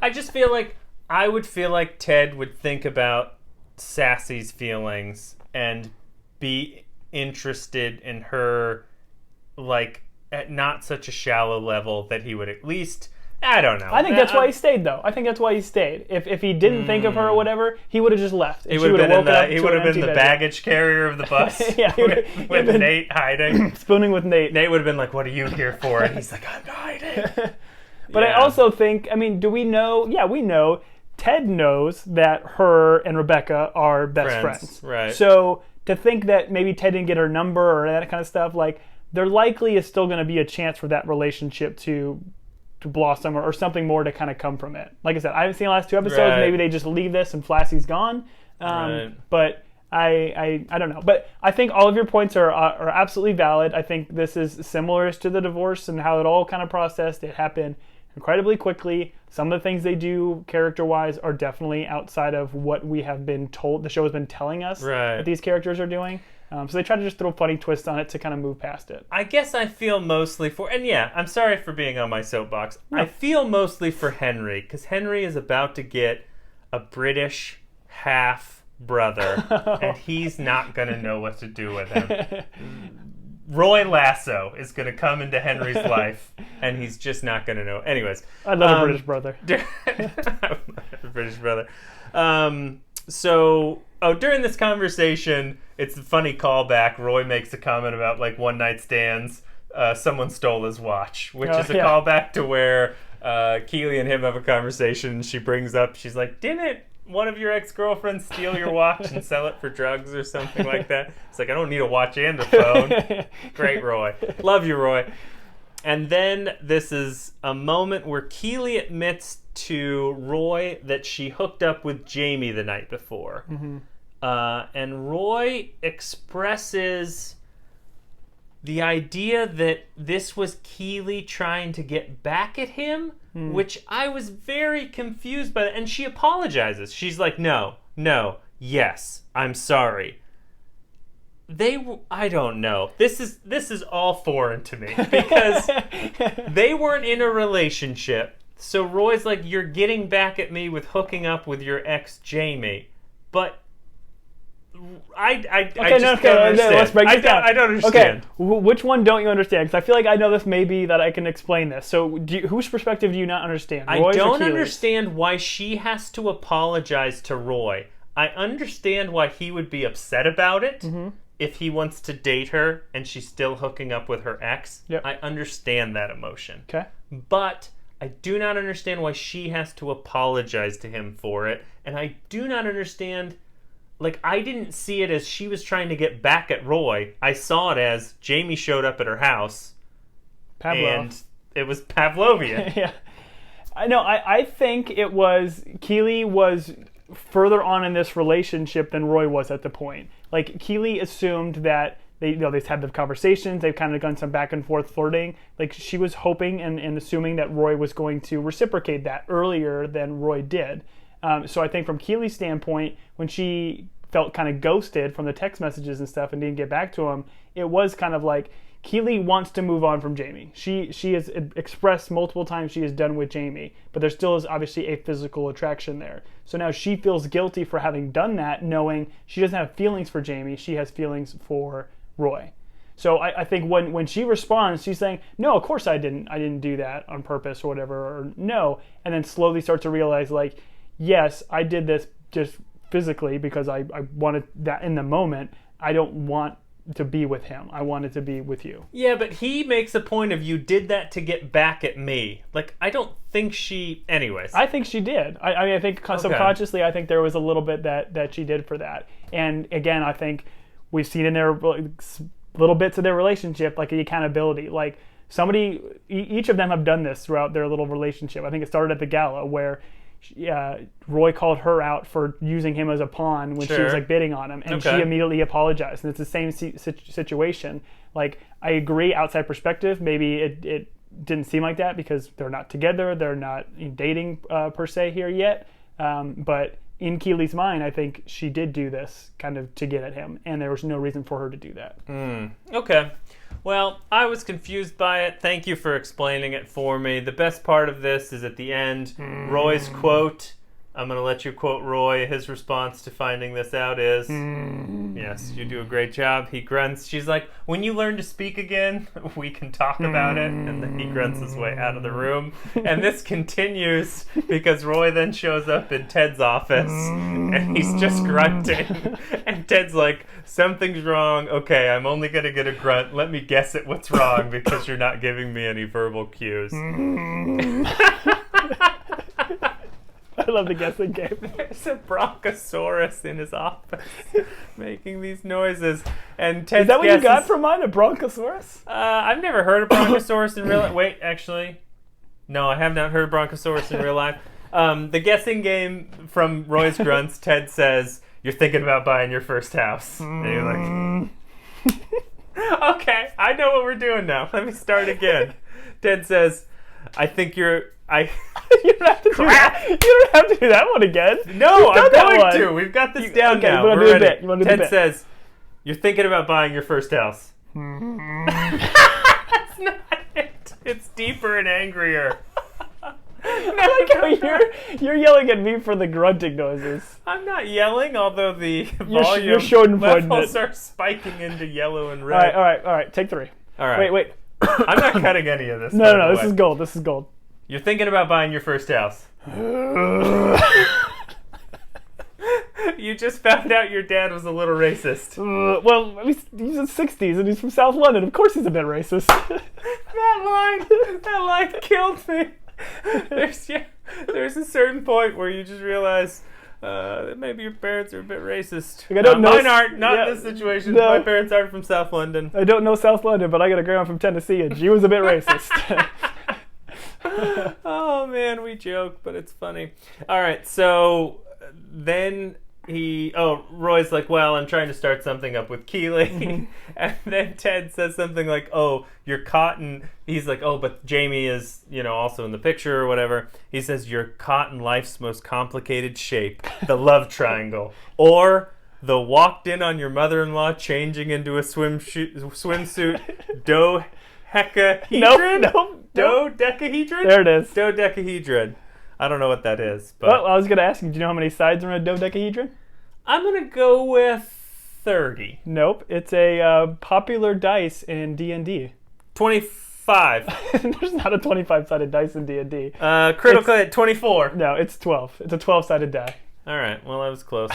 I just feel like I would feel like Ted would think about Sassy's feelings and be interested in her, like, at not such a shallow level that he would at least I don't know. I think that's why he stayed, though. I think that's why he stayed. If he didn't think of her or whatever, he would have just left. He would have been the baggage carrier of the bus. Yeah, with Nate hiding. Spooning with Nate. Nate would have been like, "What are you here for?" And he's like, "I'm hiding." But I also think, I mean, do we know? Yeah, we know. Ted knows that her and Rebecca are best friends. Right. So to think that maybe Ted didn't get her number or that kind of stuff, like, there likely is still going to be a chance for that relationship to blossom or something more to kind of come from it. Like I said, I haven't seen the last 2 episodes. Right. Maybe they just leave this and Flassy's gone. But I don't know. But I think all of your points are absolutely valid. I think this is similar to the divorce and how it all kind of processed. It happened incredibly quickly. Some of the things they do character-wise are definitely outside of what we have been told. The show has been telling us that these characters are doing. So they try to just throw a funny twist on it to kind of move past it. I guess I feel mostly for, and yeah, I'm sorry for being on my soapbox. No. I feel mostly for Henry, because Henry is about to get a British half-brother, and he's not going to know what to do with him. Roy Lasso is going to come into Henry's life, and he's just not going to know. Anyways. I love a British brother. British brother. During this conversation, it's a funny callback. Roy makes a comment about, like, one night stands. Someone stole his watch, which is a callback to where Keely and him have a conversation, and she brings up, she's like, didn't one of your ex-girlfriends steal your watch and sell it for drugs or something like that? It's like, I don't need a watch and a phone. Great, Roy. Love you, Roy. And then this is a moment where Keely admits to Roy that she hooked up with Jamie the night before. Mm-hmm. And Roy expresses the idea that this was Keely trying to get back at him, which I was very confused by. And she apologizes. She's like, no, yes, I'm sorry. I don't know. This is all foreign to me because they weren't in a relationship. So Roy's like, you're getting back at me with hooking up with your ex Jamie, but I just don't understand. Let's break this down. I don't understand. Okay, which one don't you understand? Because I feel like I know this may be that I can explain this. So whose perspective do you not understand? Roy's I don't understand why she has to apologize to Roy. I understand why he would be upset about it if he wants to date her and she's still hooking up with her ex. Yep. I understand that emotion. Okay. But I do not understand why she has to apologize to him for it. And I do not understand... Like, I didn't see it as she was trying to get back at Roy. I saw it as Jamie showed up at her house. And it was Pavlovian. Yeah. I think it was... Keely was further on in this relationship than Roy was at the point. Like, Keely assumed that they've had the conversations, they've kind of done some back and forth flirting. Like, she was hoping and assuming that Roy was going to reciprocate that earlier than Roy did. So I think from Keely's standpoint, when she felt kind of ghosted from the text messages and stuff and didn't get back to him, it was kind of like Keely wants to move on from Jamie. She has expressed multiple times she is done with Jamie, but there still is obviously a physical attraction there. So now she feels guilty for having done that, knowing she doesn't have feelings for Jamie. She has feelings for Roy. So I think when she responds, she's saying, no, of course I didn't do that on purpose or whatever, or no, and then slowly starts to realize, like, yes, I did this just physically because I wanted that in the moment. I don't want to be with him. I wanted to be with you. Yeah, but he makes a point of, you did that to get back at me. Like, I don't think she... Anyways. I think she did. I mean, I think subconsciously, I think there was a little bit that she did for that. And again, I think we've seen in their little bits of their relationship, like the accountability. Like, each of them have done this throughout their little relationship. I think it started at the gala where... Roy called her out for using him as a pawn when she was like bidding on him, and she immediately apologized. And it's the same situation. Like, I agree, outside perspective, maybe it didn't seem like that because they're not together, they're not dating per se here yet. But in Keely's mind, I think she did do this kind of to get at him, and there was no reason for her to do that. Okay. Well, I was confused by it. Thank you for explaining it for me. The best part of this is at the end, Roy's quote, I'm going to let you quote Roy. His response to finding this out is, yes, you do a great job. He grunts. She's like, when you learn to speak again, we can talk about it. And then he grunts his way out of the room. And this continues because Roy then shows up in Ted's office and he's just grunting. And Ted's like, something's wrong. Okay, I'm only going to get a grunt. Let me guess at what's wrong because you're not giving me any verbal cues. I love the guessing game. There's a bronchosaurus in his office making these noises. And Ted Is that what you got from mine, a bronchosaurus? I've never heard of bronchosaurus in real life. Wait, actually. No, I have not heard of bronchosaurus in real life. The guessing game from Roy's grunts, Ted says, you're thinking about buying your first house. And you're like, okay, I know what we're doing now. Let me start again. Ted says, I think you're... You don't have to do that. You don't have to do that one again. No, I'm going to. We've got this down now. You want to do a bit. You want to do Ted says, you're thinking about buying your first house. That's not it. It's deeper and angrier. I like how you're yelling at me for the grunting noises. I'm not yelling, although the volume you're showing levels are spiking into yellow and red. All right. Take 3. All right. Wait. I'm not cutting any of this. No. This is gold. This is gold. You're thinking about buying your first house. You just found out your dad was a little racist. Well, he's in the 60s and he's from South London. Of course he's a bit racist. That line killed me. There's a certain point where you just realize that maybe your parents are a bit racist. Like, I don't know. Mine aren't. Not in this situation. No. My parents aren't from South London. I don't know South London, but I got a grandma from Tennessee and she was a bit racist. Oh man, we joke, but it's funny. All right, so then Roy's like, well, I'm trying to start something up with Keely. And then Ted says something like, oh, you're caught in... He's like, oh, but Jamie is, also in the picture or whatever. He says, you're caught in life's most complicated shape, the love triangle. Or the walked in on your mother-in-law changing into a swimsuit dodecahedron? Nope. Dodecahedron? There it is. Dodecahedron. I don't know what that is. But well, I was going to ask you, do you know how many sides are in a dodecahedron? I'm going to go with 30. Nope. It's a popular dice in D&D. 25. There's not a 25-sided dice in D&D. Critical hit, 24. No, it's 12. It's a 12-sided die. All right. Well, I was close.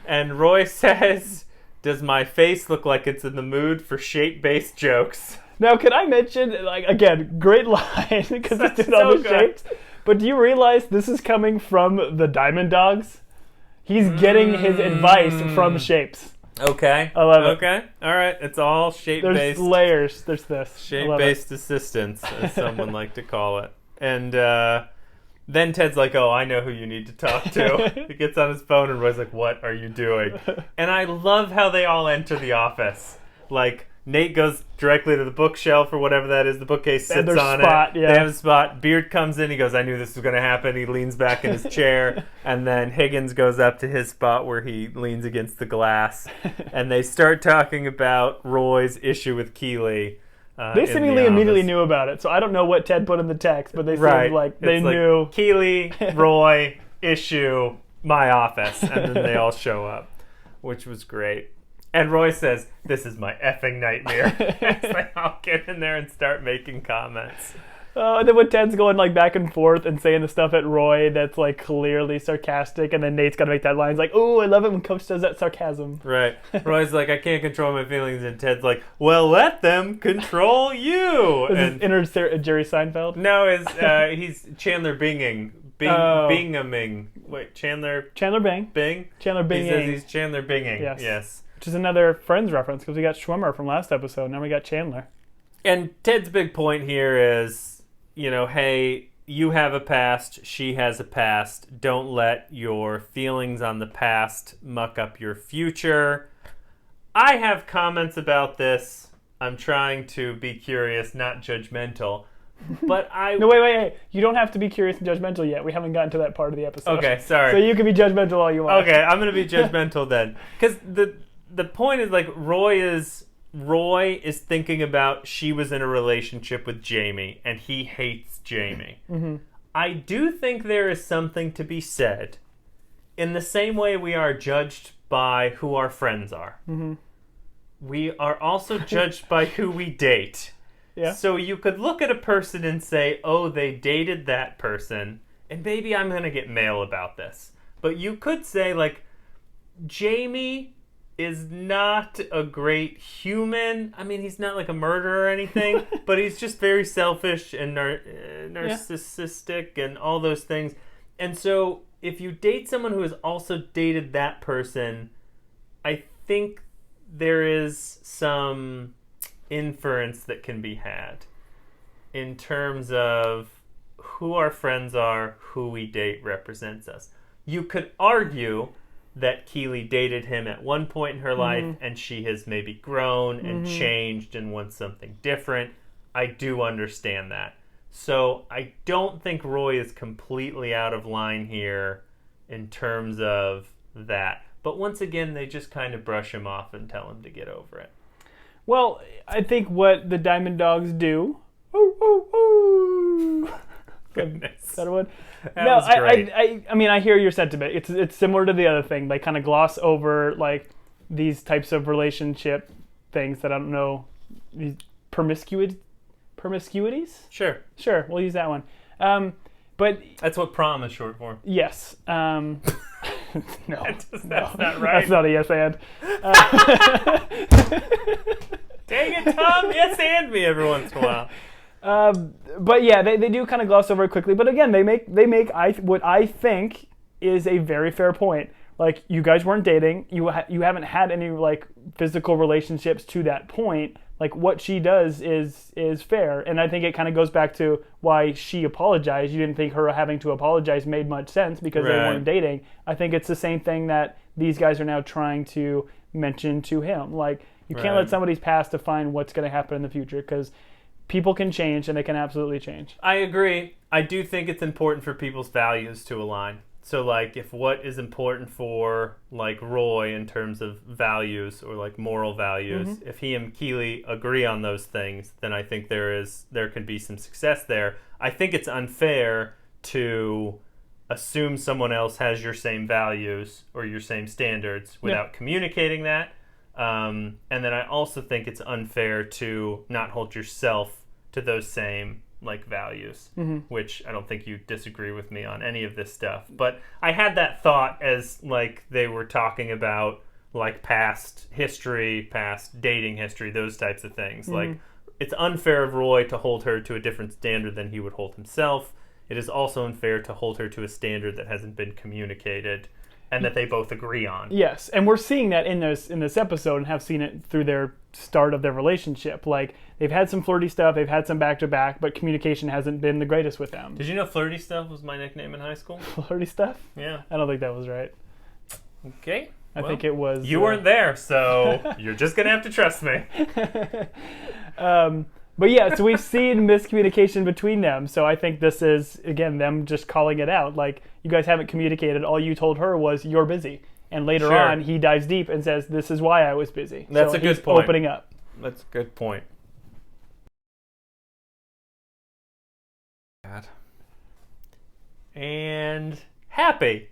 And Roy says, does my face look like it's in the mood for shape-based jokes? Now, can I mention, again, great line, because it's in all the shapes. But do you realize this is coming from the Diamond Dogs? He's getting his advice from shapes. Okay. I love it. Okay. All right. It's all shape-based. There's layers. There's this. Shape-based assistance, as someone like to call it. And then Ted's like, oh, I know who you need to talk to. He gets on his phone and Roy's like, what are you doing? And I love how they all enter the office. Like, Nate goes directly to the bookshelf or whatever that is. The bookcase sits on it. Yeah. They have a spot. Beard comes in. He goes, I knew this was going to happen. He leans back in his chair. And then Higgins goes up to his spot where he leans against the glass. And they start talking about Roy's issue with Keely. They seemingly immediately knew about it. So I don't know what Ted put in the text, but they seemed like they knew. Keely, Roy, issue, my office. And then they all show up, which was great. And Roy says, this is my effing nightmare. As they all get in there and start making comments. And then when Ted's going back and forth and saying the stuff at Roy that's clearly sarcastic, and then Nate's got to make that line. He's like, oh, I love it when Coach does that sarcasm. Right. Roy's like, I can't control my feelings. And Ted's like, well, let them control you. And inner Jerry Seinfeld? No, he's Chandler Binging. Bingaming. Wait, Chandler Bing. Bing? Chandler Binging. He says he's Chandler Binging. Yes. Which is another Friends reference, because we got Schwimmer from last episode. Now we got Chandler. And Ted's big point here is, hey, you have a past, she has a past. Don't let your feelings on the past muck up your future. I have comments about this. I'm trying to be curious, not judgmental. But No, wait. You don't have to be curious and judgmental yet. We haven't gotten to that part of the episode. Okay, sorry. So you can be judgmental all you want. Okay, I'm going to be judgmental then. Because the point is, Roy is thinking about she was in a relationship with Jamie, and he hates Jamie. Mm-hmm. I do think there is something to be said. In the same way we are judged by who our friends are, we are also judged by who we date. Yeah. So you could look at a person and say, oh, they dated that person, and maybe I'm going to get mail about this. But you could say, like, Jamie is not a great human. I mean, he's not like a murderer or anything, but he's just very selfish and narcissistic and all those things. And so if you date someone who has also dated that person, I think there is some inference that can be had in terms of who our friends are, who we date represents us. You could argue that Keely dated him at one point in her life and she has maybe grown and changed and wants something different. I do understand that. So I don't think Roy is completely out of line here in terms of that. But once again, they just kind of brush him off and tell him to get over it. Well, I think what the Diamond Dogs do... Ooh, ooh, ooh. Goodness. Is that a one? That was great. I mean, I hear your sentiment. It's similar to the other thing. They kind of gloss over like these types of relationship things that I don't know. These promiscuities? Sure. We'll use that one. But that's what prom is short for. Yes. No, that's not right. That's not a yes and. Dang it, Tom! Yes and me every once in a while. But yeah, they do kind of gloss over it quickly. But again, they make what I think is a very fair point. Like, you guys weren't dating. You haven't had any like physical relationships to that point. Like, what she does is fair, and I think it kind of goes back to why she apologized. You didn't think her having to apologize made much sense because they weren't dating. I think it's the same thing that these guys are now trying to mention to him. Like, you can't let somebody's past define what's going to happen in the future, because people can change, and they can absolutely change. I agree. I do think it's important for people's values to align. So, like, if what is important for, like, Roy in terms of values or, like, moral values, if he and Keely agree on those things, then I think there can be some success there. I think it's unfair to assume someone else has your same values or your same standards without communicating that. And then I also think it's unfair to not hold yourself to those same like values, which I don't think you disagree with me on any of this stuff. But I had that thought as like they were talking about like past history, past dating history, those types of things. Like, it's unfair of Roy to hold her to a different standard than he would hold himself. It is also unfair to hold her to a standard that hasn't been communicated and that they both agree on. Yes, and we're seeing that in this episode, and have seen it through their start of their relationship. Like, they've had some flirty stuff, they've had some back-to-back, but communication hasn't been the greatest with them. Did you know flirty stuff was my nickname in high school? Flirty stuff? Yeah. I don't think that was right. Okay. I think it was... You weren't there, so you're just going to have to trust me. But yeah, so we've seen miscommunication between them. So I think this is, again, them just calling it out. Like, you guys haven't communicated. All you told her was, you're busy. And later on, he dives deep and says, this is why I was busy. That's a good point. Opening up. That's a good point. And happy.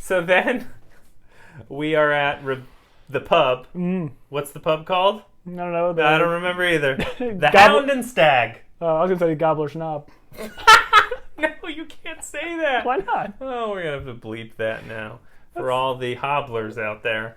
So then we are at the pub. What's the pub called? I don't know. I don't remember either. The Hound and Stag. I was going to say Gobbler Schnob. No, you can't say that. Why not? Oh, we're going to have to bleep that now for all the hobblers out there.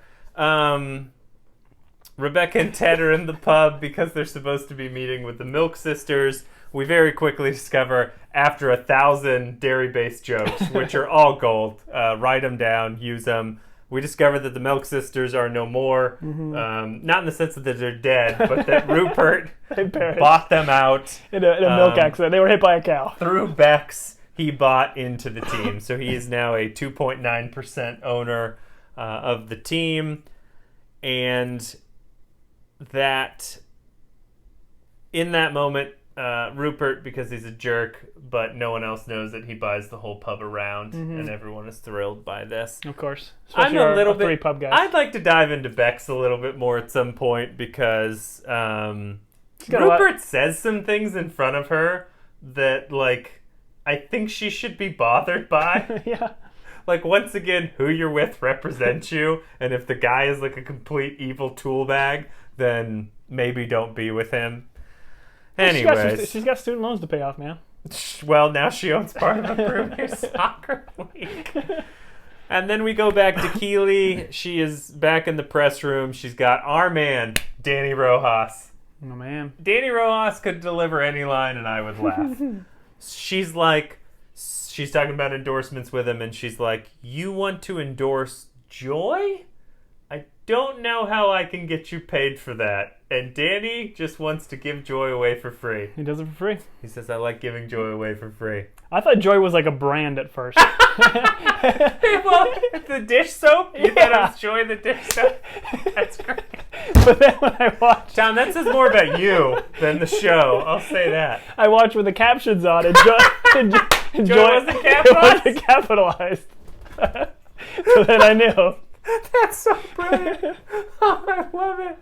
Rebecca and Ted are in the pub because they're supposed to be meeting with the Milk Sisters. We very quickly discover, after 1,000 dairy-based jokes, which are all gold, write them down, use them. We discover that the Milk Sisters are no more, not in the sense that they're dead, but that Rupert bought them out. In a milk accident. They were hit by a cow. Through Bex, he bought into the team. So he is now a 2.9% owner of the team. And that, in that moment, Rupert, because he's a jerk, but no one else knows that he buys the whole pub around, and everyone is thrilled by this. Of course. I'm a little bit... three pub guys. I'd like to dive into Bex a little bit more at some point, because Rupert says some things in front of her that, like, I think she should be bothered by. Yeah. Like, once again, who you're with represents you, and if the guy is like a complete evil tool bag, then maybe don't be with him. Anyways. She's got student loans to pay off, man. Well, now she owns part of the Brunei soccer league. And then we go back to Keely. She is back in the press room. She's got our man, Danny Rojas. Oh, man. Danny Rojas could deliver any line and I would laugh. She's talking about endorsements with him, and she's like, you want to endorse Joy? I don't know how I can get you paid for that. And Danny just wants to give Joy away for free. He does it for free. He says, I like giving Joy away for free. I thought Joy was like a brand at first. Well, the dish soap? You thought it was Joy the dish soap? That's great. But then when I watched... Tom, that says more about you than the show. I'll say that. I watched with the captions on it. Joy wasn't capitalized? It wasn't capitalized. So then I knew. That's so brilliant. Oh, I love it.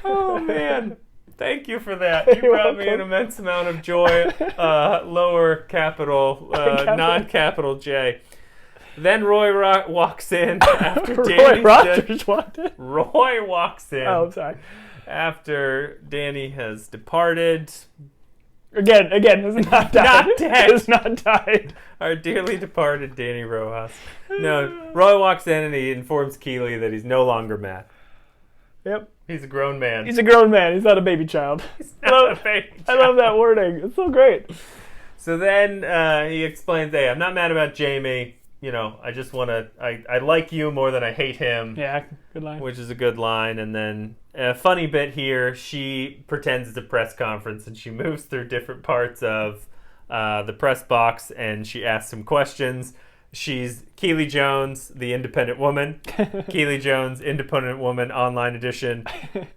Oh, man. Thank you for that. You brought me an immense amount of joy. Lower capital, non-capital J. Then Roy walks in after Danny's Roy Rogers walked in? Roy walks in. Oh, I'm sorry. After Danny has departed. Again, has not died. Not dead. Has not died. Our dearly departed Danny Rojas. No, Roy walks in and he informs Keely that he's no longer mad. Yep. He's a grown man. He's a grown man. He's not a baby child. He's not a baby child. I love that wording. It's so great. So then he explains, hey, I'm not mad about Jamie. You know, I just want to, I like you more than I hate him. Yeah, good line. Which is a good line. And then a funny bit here, she pretends it's a press conference and she moves through different parts of the press box and she asks some questions. She's Keely Jones, the Independent Woman. Keely Jones, Independent Woman Online Edition.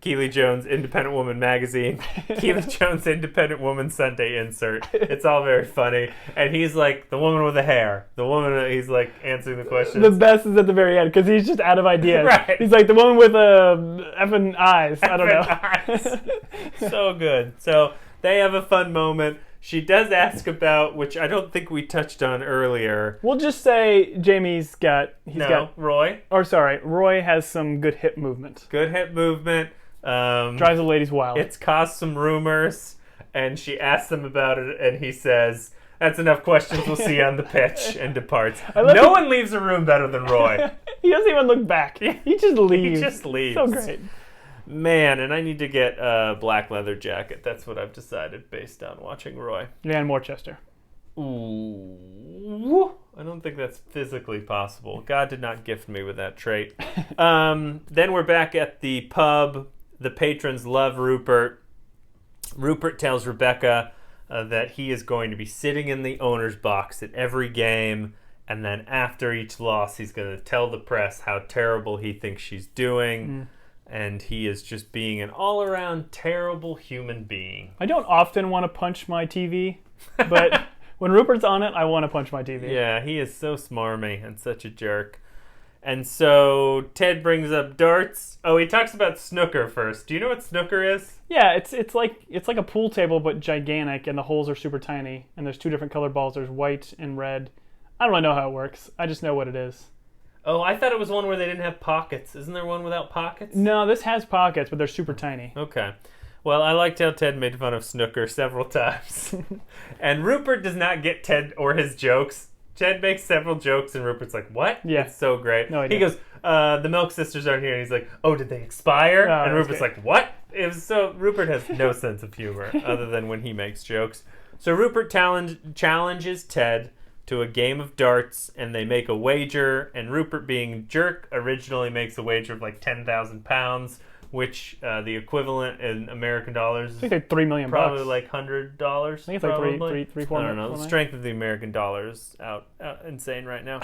Keely Jones, Independent Woman Magazine. Keely Jones, Independent Woman Sunday Insert. It's all very funny. And he's like, the woman with the hair. The woman, he's like answering the questions. The best is at the very end because he's just out of ideas. Right. He's like the woman with effing eyes. I don't know. So good. So they have a fun moment. She does ask about, which I don't think we touched on earlier. We'll just say Jamie's got... Roy. Or sorry, Roy has some good hip movement. Good hip movement. Drives the ladies wild. It's caused some rumors, and she asks him about it, and he says, that's enough questions, we'll see you on the pitch, and departs. No one leaves a room better than Roy. He doesn't even look back. He just leaves. He just leaves. So great. Man, and I need to get a black leather jacket. That's what I've decided based on watching Roy. And Worcester. Ooh. I don't think that's physically possible. God did not gift me with that trait. Then we're back at the pub. The patrons love Rupert. Rupert tells Rebecca that he is going to be sitting in the owner's box at every game. And then after each loss, he's going to tell the press how terrible he thinks she's doing. And he is just being an all-around terrible human being. I don't often want to punch my TV, but when Rupert's on it, I want to punch my TV. Yeah, he is so smarmy and such a jerk. And so Ted brings up darts. Oh, he talks about snooker first. Do you know what snooker is? Yeah, it's like a pool table, but gigantic, and the holes are super tiny. And there's two different colored balls. There's white and red. I don't really know how it works. I just know what it is. Oh, I thought it was one where they didn't have pockets. Isn't there one without pockets? No, this has pockets, but they're super tiny. Okay. Well, I liked how Ted made fun of snooker several times. And Rupert does not get Ted or his jokes. Ted makes several jokes, and Rupert's like, what? Yeah. It's so great. No idea. He goes, the Milk Sisters aren't here. And he's like, oh, did they expire? Oh, and Rupert's like, what? It was so Rupert has no sense of humor other than when he makes jokes. So Rupert challenges Ted to a game of darts, and they make a wager, and Rupert, being a jerk, originally makes a wager of like 10,000 pounds, which the equivalent in American dollars I think they're $3 million. probably like $100. I think it's like three, 4 I don't know. The strength of the American dollar is out insane right now.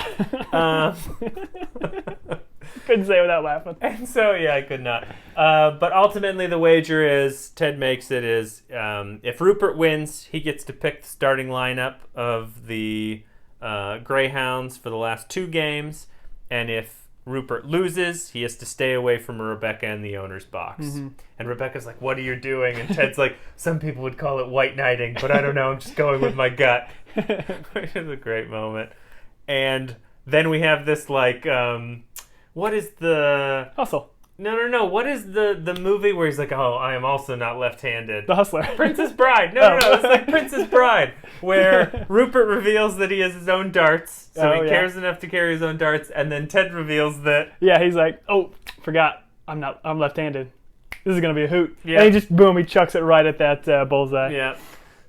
Couldn't say without laughing. And so, yeah, I could not. But ultimately, the wager is, Ted makes it, is if Rupert wins, he gets to pick the starting lineup of the Greyhounds for the last 2 games. And if Rupert loses. He has to stay away from Rebecca and the owner's box. And Rebecca's like, what are you doing? And Ted's like, some people would call it white knighting, but I don't know. I'm just going with my gut. Which is a great moment. And then we have this, like, what is the... Hustle. No. What is the movie where he's like, oh, I am also not left-handed? The Hustler. Princess Bride. No. It's like Princess Bride, where Rupert reveals that he has his own darts, so he cares enough to carry his own darts, and then Ted reveals that... Yeah, he's like, oh, forgot. I'm left-handed. This is going to be a hoot. Yeah. And he just, boom, he chucks it right at that bullseye. Yeah.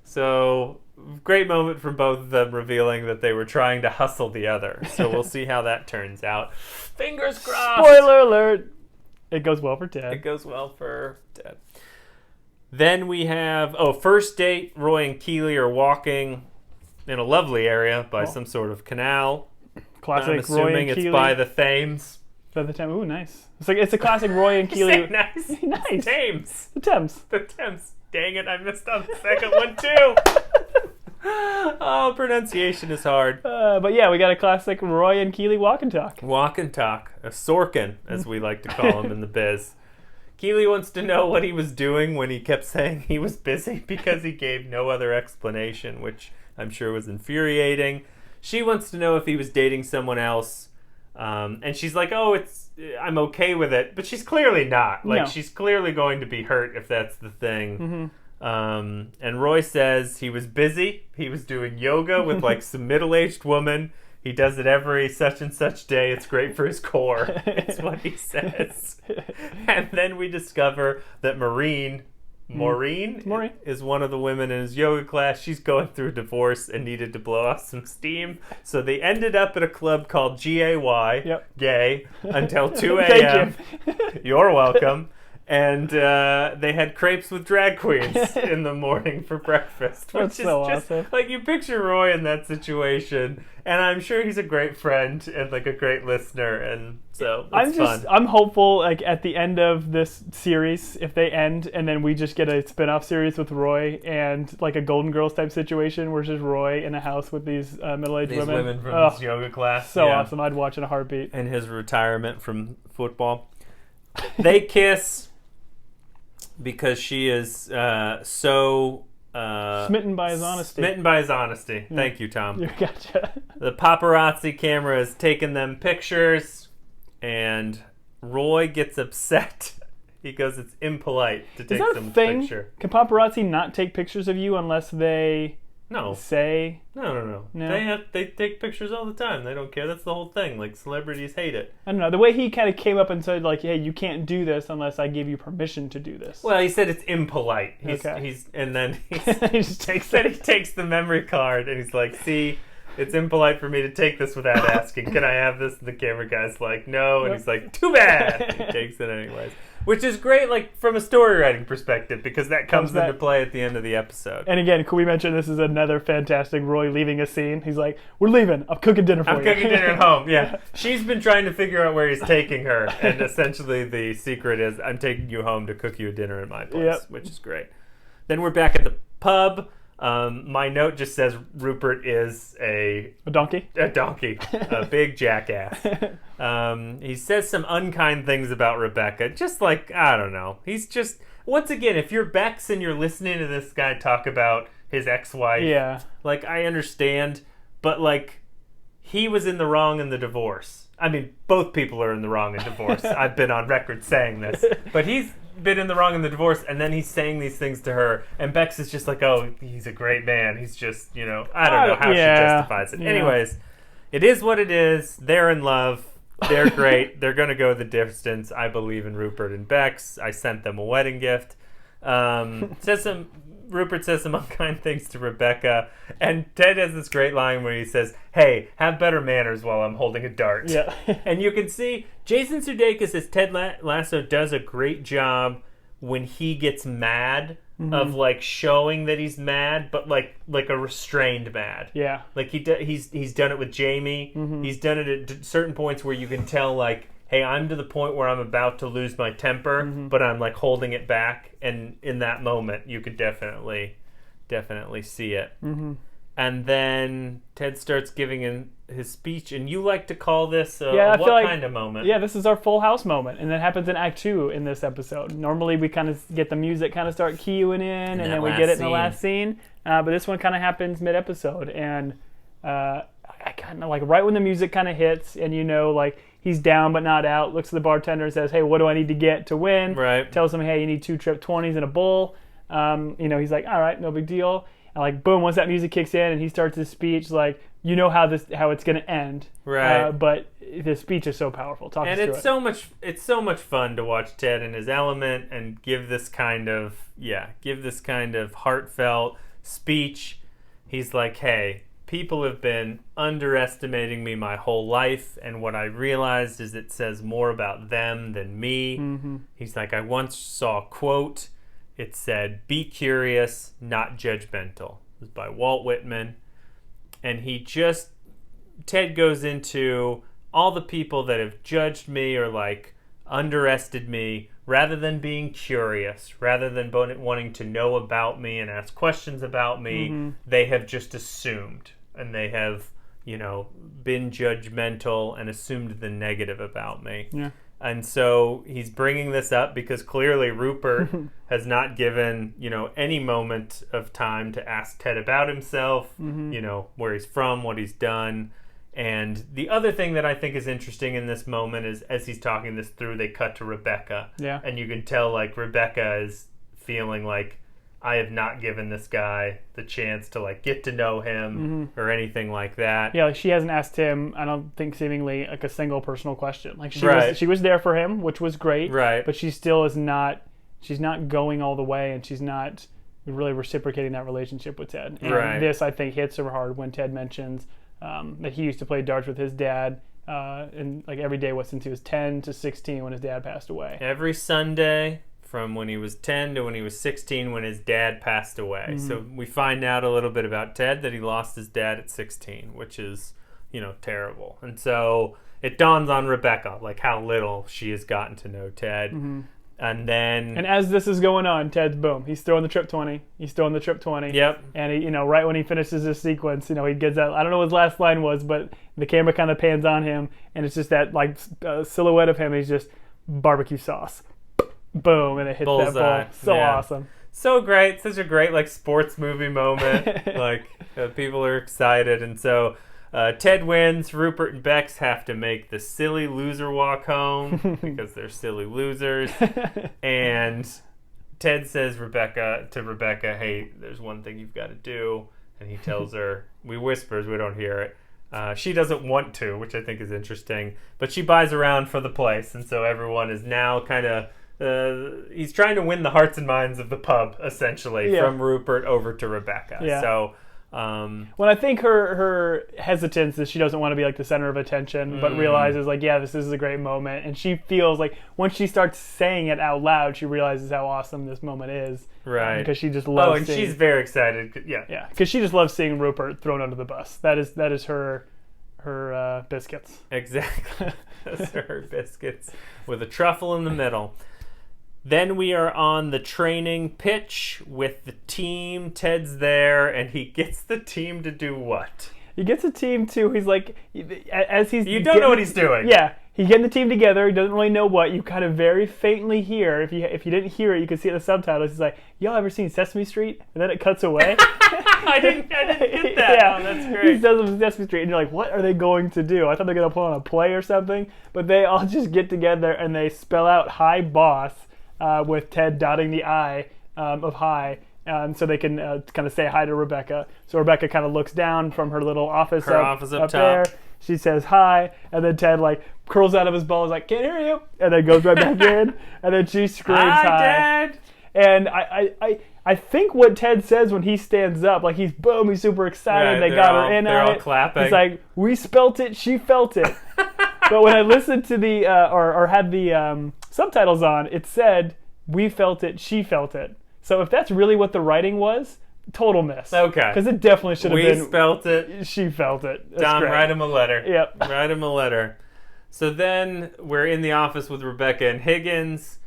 So, great moment from both of them revealing that they were trying to hustle the other. So we'll see how that turns out. Fingers crossed! Spoiler alert! It goes well for Ted. It goes well for Ted. Then we have, first date. Roy and Keely are walking in a lovely area by some sort of canal. Classic I'm assuming Roy and Keely. it's by the Thames. By the Thames. Ooh, nice. It's a classic Roy and Keely. You say nice. Nice. Thames. The Thames. The Thames. Dang it, I missed on the second one too. Oh, pronunciation is hard. But yeah, we got a classic Roy and Keely walk and talk. Walk and talk. A Sorkin, as we like to call him in the biz. Keely wants to know what he was doing when he kept saying he was busy because he gave no other explanation, which I'm sure was infuriating. She wants to know if he was dating someone else. And she's like, I'm okay with it. But she's clearly not. Like, she's clearly going to be hurt if that's the thing. And Roy says he was busy. He was doing yoga with like some middle-aged woman. He does it every such and such day. It's great for his core. It's what he says. And then we discover that Maureen is one of the women in his yoga class. She's going through a divorce and needed to blow off some steam. So they ended up at a club called GAY, Gay, until 2 a.m. You're welcome. And they had crepes with drag queens in the morning for breakfast. Which That's is so just, awesome. like, you picture Roy in that situation, and I'm sure he's a great friend and, like, a great listener, and so it's fun. I'm hopeful, like, at the end of this series, if they end, and then we just get a spin-off series with Roy and, like, a Golden Girls type situation where it's just Roy in a house with these middle-aged women. These women from his yoga class. So awesome. I'd watch in a heartbeat. And his retirement from football. They kiss... because she is so... smitten by his honesty. Smitten by his honesty. Yeah. Thank you, Tom. You gotcha. The paparazzi camera has taken them pictures, and Roy gets upset. He goes, it's impolite to take someone's picture. Can paparazzi not take pictures of you unless they... No. Say? No. They take pictures all the time. They don't care. That's the whole thing. Like, celebrities hate it. I don't know. The way he kind of came up and said, like, hey, you can't do this unless I give you permission to do this. Well, he said it's impolite. He just takes he takes the memory card and he's like, see, it's impolite for me to take this without asking. Can I have this? And the camera guy's like, no. And he's like, too bad. He takes it anyways. Which is great, like, from a story writing perspective, because that comes into play at the end of the episode. And again, can we mention this is another fantastic Roy leaving a scene? He's like, we're leaving. I'm cooking dinner for you. I'm cooking dinner at home, yeah. She's been trying to figure out where he's taking her, and essentially the secret is, I'm taking you home to cook you a dinner at my place, which is great. Then we're back at the pub. My note just says Rupert is a donkey. A donkey. A big jackass. He says some unkind things about Rebecca. Just like, I don't know. He's just, once again, if you're Bex and you're listening to this guy talk about his ex-wife, like, I understand, but, like, he was in the wrong in the divorce. I mean, both people are in the wrong in divorce. I've been on record saying this. But he's been in the wrong in the divorce, and then he's saying these things to her, and Bex is just like, oh, he's a great man. He's just, I don't know how she justifies it. Anyways, it is what it is. They're in love. They're great. They're going to go the distance. I believe in Rupert and Bex. I sent them a wedding gift. Rupert says some unkind things to Rebecca, and Ted has this great line where he says, hey, have better manners while I'm holding a dart. Yeah. And you can see Jason Sudeikis as Ted Lasso does a great job when he gets mad, of, like, showing that he's mad, but like a restrained mad. Yeah. Like, he's done it with Jamie. He's done it at certain points where you can tell, like, hey, I'm to the point where I'm about to lose my temper, but I'm, like, holding it back. And in that moment, you could definitely see it. And then Ted starts giving his speech, and you like to call this what kind of moment? Yeah, this is our Full House moment, and that happens in Act 2 in this episode. Normally, we kind of get the music kind of start cueing in, and then we get it in the last scene. But this one kind of happens mid-episode, and I kind of like right when the music kind of hits, and like he's down but not out. Looks at the bartender and says, "Hey, what do I need to get to win?" Right. Tells him, "Hey, you need 2 trip 20s and a bowl." He's like, "All right, no big deal." And like boom, once that music kicks in and he starts his speech, like you know how it's going to end, right? But the speech is so powerful. It's so much fun to watch Ted in his element and give this kind of heartfelt speech. He's like, "Hey, people have been underestimating me my whole life, and what I realized is it says more about them than me." Mm-hmm. He's like, "I once saw a quote. It said, 'Be curious, not judgmental.'" It was by Walt Whitman. And Ted goes into all the people that have judged me or like underestimated me, rather than being curious, rather than wanting to know about me and ask questions about me, they have just assumed. And they have, been judgmental and assumed the negative about me. Yeah. And so he's bringing this up because clearly Rupert has not given, any moment of time to ask Ted about himself, where he's from, what he's done. And the other thing that I think is interesting in this moment is as he's talking this through, they cut to Rebecca. Yeah. And you can tell like Rebecca is feeling like, I have not given this guy the chance to like get to know him or anything like that. Yeah, like she hasn't asked him, I don't think seemingly like a single personal question. Like she was there for him, which was great. Right. But she still is not. She's not going all the way, and she's not really reciprocating that relationship with Ted. And this I think hits her hard when Ted mentions that he used to play darts with his dad. And like every day since he was 10 to 16 when his dad passed away. Every Sunday. From when he was 10 to when he was 16 when his dad passed away. So we find out a little bit about Ted, that he lost his dad at 16, which is, terrible. And so it dawns on Rebecca, like how little she has gotten to know Ted. And then... And as this is going on, Ted's boom. He's throwing the trip 20. Yep. And, he, right when he finishes this sequence, he gets out. I don't know what his last line was, but the camera kind of pans on him. And it's just that, like, silhouette of him. He's just barbecue sauce. Boom, and it hits that ball. So awesome. So great. Such a great like sports movie moment. People are excited. And so Ted wins. Rupert and Bex have to make the silly loser walk home because they're silly losers. And Ted says to Rebecca, "Hey, there's one thing you've got to do." And he tells her, we whispers, we don't hear it. She doesn't want to, which I think is interesting. But she buys around for the place. And so everyone is now kind of... he's trying to win the hearts and minds of the pub, essentially, from Rupert over to Rebecca. Yeah. So, well, I think her hesitance is she doesn't want to be like the center of attention, but realizes like, this is a great moment, and she feels like once she starts saying it out loud, she realizes how awesome this moment is. Right. Because she just loves. And she's very excited. Yeah. Yeah. Because she just loves seeing Rupert thrown under the bus. That is her biscuits. Exactly. That's her biscuits with a truffle in the middle. Then we are on the training pitch with the team. Ted's there, and he gets the team to do what? He gets a team to, he's like, as he's... You don't know what he's doing. Yeah. He's getting the team together. He doesn't really know what. You kind of very faintly hear. If you didn't hear it, you could see it in the subtitles. He's like, "Y'all ever seen Sesame Street?" And then it cuts away. I didn't get that. Yeah. Oh, that's great. He does it with Sesame Street, and you're like, what are they going to do? I thought they were going to put on a play or something. But they all just get together, and they spell out "Hi, Boss," with Ted dotting the I of hi. So they can kind of say hi to Rebecca. So Rebecca kind of looks down from her little office up top there. She says hi, and then Ted like curls out of his ball, is like, "Can't hear you," and then goes right back in, and then she screams hi. Dad. And I think what Ted says when he stands up, like he's super excited. Right, they got her in they're on all it. clapping. He's like, "We spelt it, she felt it." But when I listened to the or had the subtitles on, it said, "We felt it, she felt it." So if that's really what the writing was, total miss. Okay. Because it definitely should have been. We spelt it. She felt it. That's Don, great. write him a letter. Yep. Write him a letter. So then we're in the office with Rebecca and Higgins.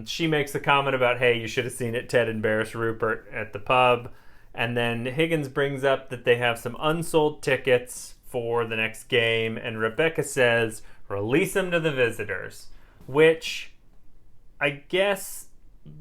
She makes a comment about, "Hey, you should have seen it. Ted embarrassed Rupert at the pub." And then Higgins brings up that they have some unsold tickets for the next game, and Rebecca says, release them to the visitors, which I guess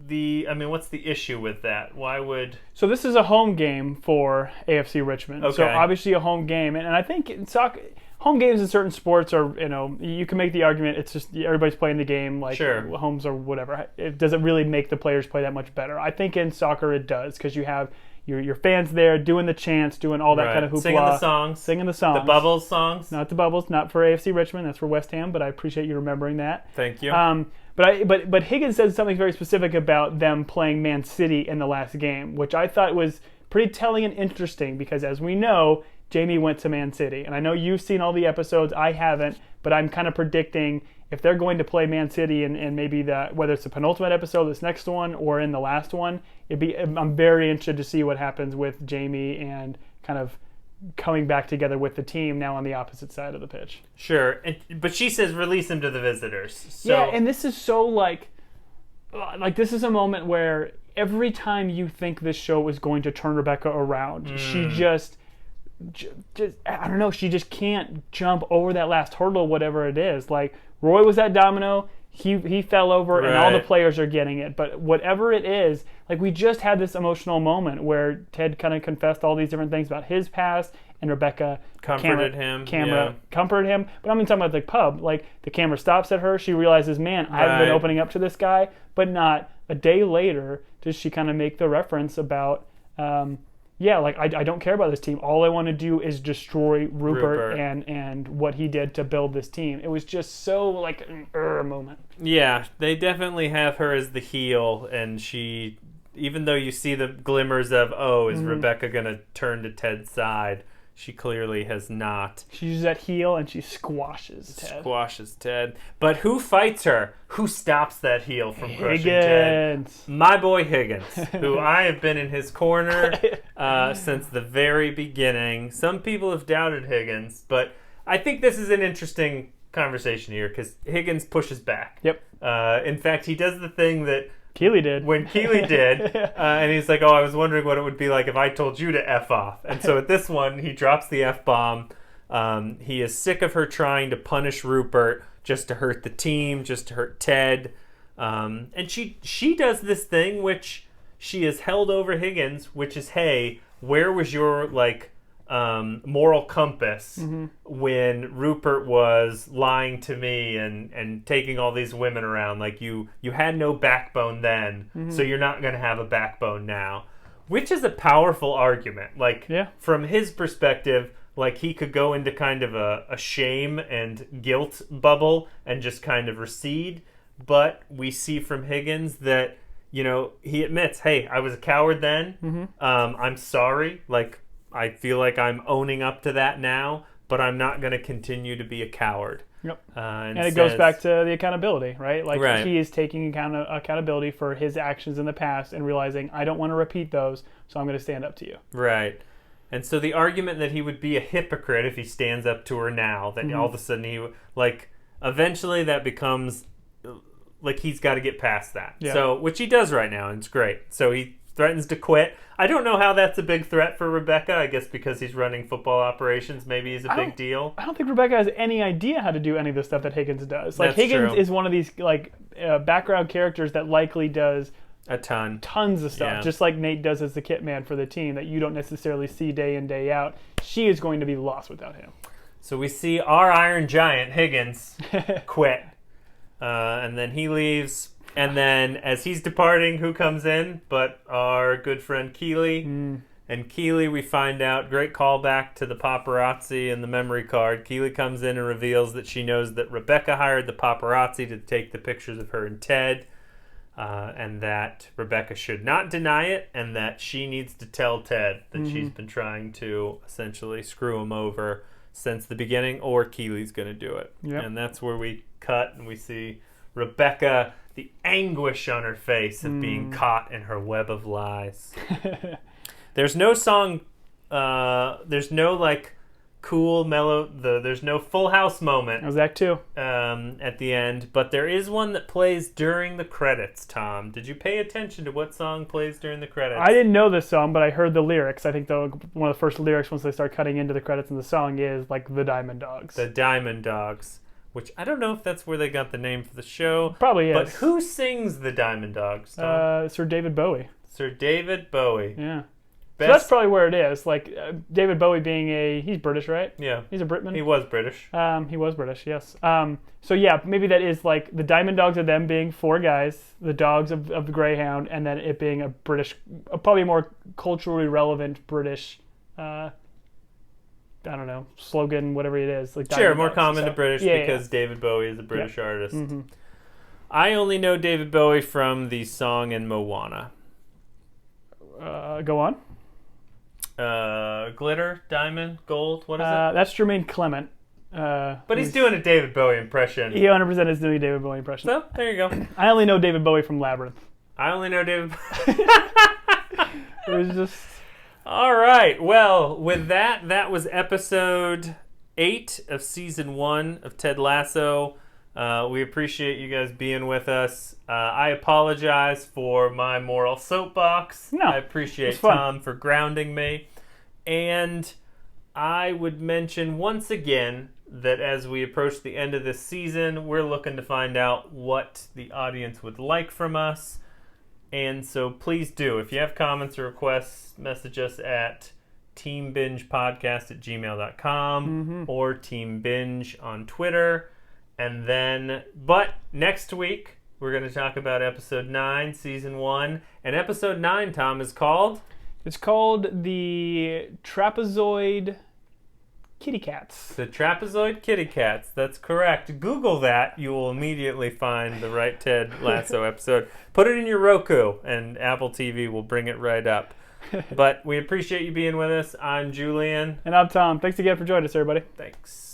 what's the issue with that? Why would... So this is a home game for AFC Richmond. Okay. So obviously a home game. And I think in soccer, home games in certain sports are, you can make the argument it's just everybody's playing the game, like homes or whatever. It doesn't really make the players play that much better. I think in soccer it does, because you have your fans there doing the chants, doing all that kind of hoopla. Singing the songs. The Bubbles songs. Not the Bubbles, not for AFC Richmond. That's for West Ham, but I appreciate you remembering that. Thank you. But Higgins said something very specific about them playing Man City in the last game, which I thought was pretty telling and interesting, because as we know, Jamie went to Man City. And I know you've seen all the episodes, I haven't, but I'm kind of predicting if they're going to play Man City and maybe whether it's the penultimate episode, this next one, or in the last one, I'm very interested to see what happens with Jamie and kind of coming back together with the team now on the opposite side of the pitch. Sure, but she says release them to the visitors. So. Yeah, and this is so like this is a moment where every time you think this show is going to turn Rebecca around, she just I don't know, she just can't jump over that last hurdle, whatever it is. Like Roy was that domino, he fell over, and all the players are getting it. But whatever it is, like we just had this emotional moment where Ted kind of confessed all these different things about his past, and Rebecca comforted him. Comforted him. But I'm talking about the pub. Like the camera stops at her. She realizes, man, I've been opening up to this guy. But not a day later does she kind of make the reference about, I don't care about this team. All I want to do is destroy Rupert. And what he did to build this team. It was just so like an moment. Yeah, they definitely have her as the heel, and she, even though you see the glimmers of, is Rebecca going to turn to Ted's side, she clearly has not. She uses that heel and she squashes Ted. But who fights her? Who stops that heel from crushing Ted? My boy Higgins, who I have been in his corner since the very beginning. Some people have doubted Higgins, but I think this is an interesting conversation here because Higgins pushes back. Yep. In fact, he does the thing that Keely did. When Keely did, and he's like, I was wondering what it would be like if I told you to F off. And so at this one, he drops the F-bomb. He is sick of her trying to punish Rupert just to hurt the team, just to hurt Ted. And she does this thing which she has held over Higgins, which is, hey, where was your, moral compass when Rupert was lying to me and taking all these women around? Like you had no backbone then, so you're not going to have a backbone now, which is a powerful argument. From his perspective, he could go into kind of a shame and guilt bubble and just kind of recede. But we see from Higgins that, he admits, hey, I was a coward then. I'm sorry. I feel like I'm owning up to that now, but I'm not going to continue to be a coward. Yep. And it goes back to the accountability, right? He is taking accountability for his actions in the past and realizing, I don't want to repeat those, so I'm going to stand up to you. Right. And so the argument that he would be a hypocrite if he stands up to her now, that all of a sudden eventually that becomes, he's got to get past that. Yeah. So, which he does right now, and it's great. So he threatens to quit. I don't know how that's a big threat for Rebecca. I guess because he's running football operations, maybe he's a big deal. I don't think Rebecca has any idea how to do any of the stuff that Higgins does. Higgins is one of these background characters that likely does tons of stuff, just like Nate does as the kit man for the team that you don't necessarily see day in, day out. She is going to be lost without him. So we see our Iron Giant, Higgins, quit. And then he leaves. And then as he's departing, who comes in but our good friend Keely? And Keely, we find out, great callback to the paparazzi and the memory card. Keely comes in and reveals that she knows that Rebecca hired the paparazzi to take the pictures of her and Ted, and that Rebecca should not deny it, and that she needs to tell Ted that she's been trying to essentially screw him over since the beginning, or Keely's going to do it. Yep. And that's where we cut and we see Rebecca, the anguish on her face of being caught in her web of lies. There's no song, there's no cool, mellow. There's no Full House moment. That was Act 2. At the end, but there is one that plays during the credits. Tom, did you pay attention to what song plays during the credits? I didn't know this song, but I heard the lyrics. I think one of the first lyrics once they start cutting into the credits in the song is like the Diamond Dogs. The Diamond Dogs, which I don't know if that's where they got the name for the show. Probably is. But who sings the Diamond Dogs, Tom? Sir David Bowie. Sir David Bowie. Yeah. So that's probably where it is. Like David Bowie being he's British, right? Yeah. He's a Britman. He was British. He was British, yes. So yeah, maybe that is like the Diamond Dogs are them being 4 guys, the dogs of the Greyhound, and then it being a British, probably more culturally relevant British, I don't know, slogan, whatever it is. Like sure, more common to British because David Bowie is a British artist. Mm-hmm. I only know David Bowie from the song in Moana. Go on. Glitter, diamond, gold, what is it? That's Jermaine Clement. But he's doing a David Bowie impression. He 100% is doing a David Bowie impression. So, there you go. I only know David Bowie from Labyrinth. I only know David It was just... All right. Well, with that was episode 8 of season 1 of Ted Lasso. We appreciate you guys being with us. I apologize for my moral soapbox. No, I appreciate Tom for grounding me. And I would mention once again that as we approach the end of this season, we're looking to find out what the audience would like from us. And so please do. If you have comments or requests, message us at teambingepodcast@gmail.com or teambinge on Twitter. And then, but next week, we're going to talk about episode 9, season 1. And episode 9, Tom, is called? It's called the Trapezoid Kitty Cats. The Trapezoid Kitty Cats. That's correct. Google that. You will immediately find the right Ted Lasso episode. Put it in your Roku, and Apple TV will bring it right up. But we appreciate you being with us. I'm Julian. And I'm Tom. Thanks again for joining us, everybody. Thanks.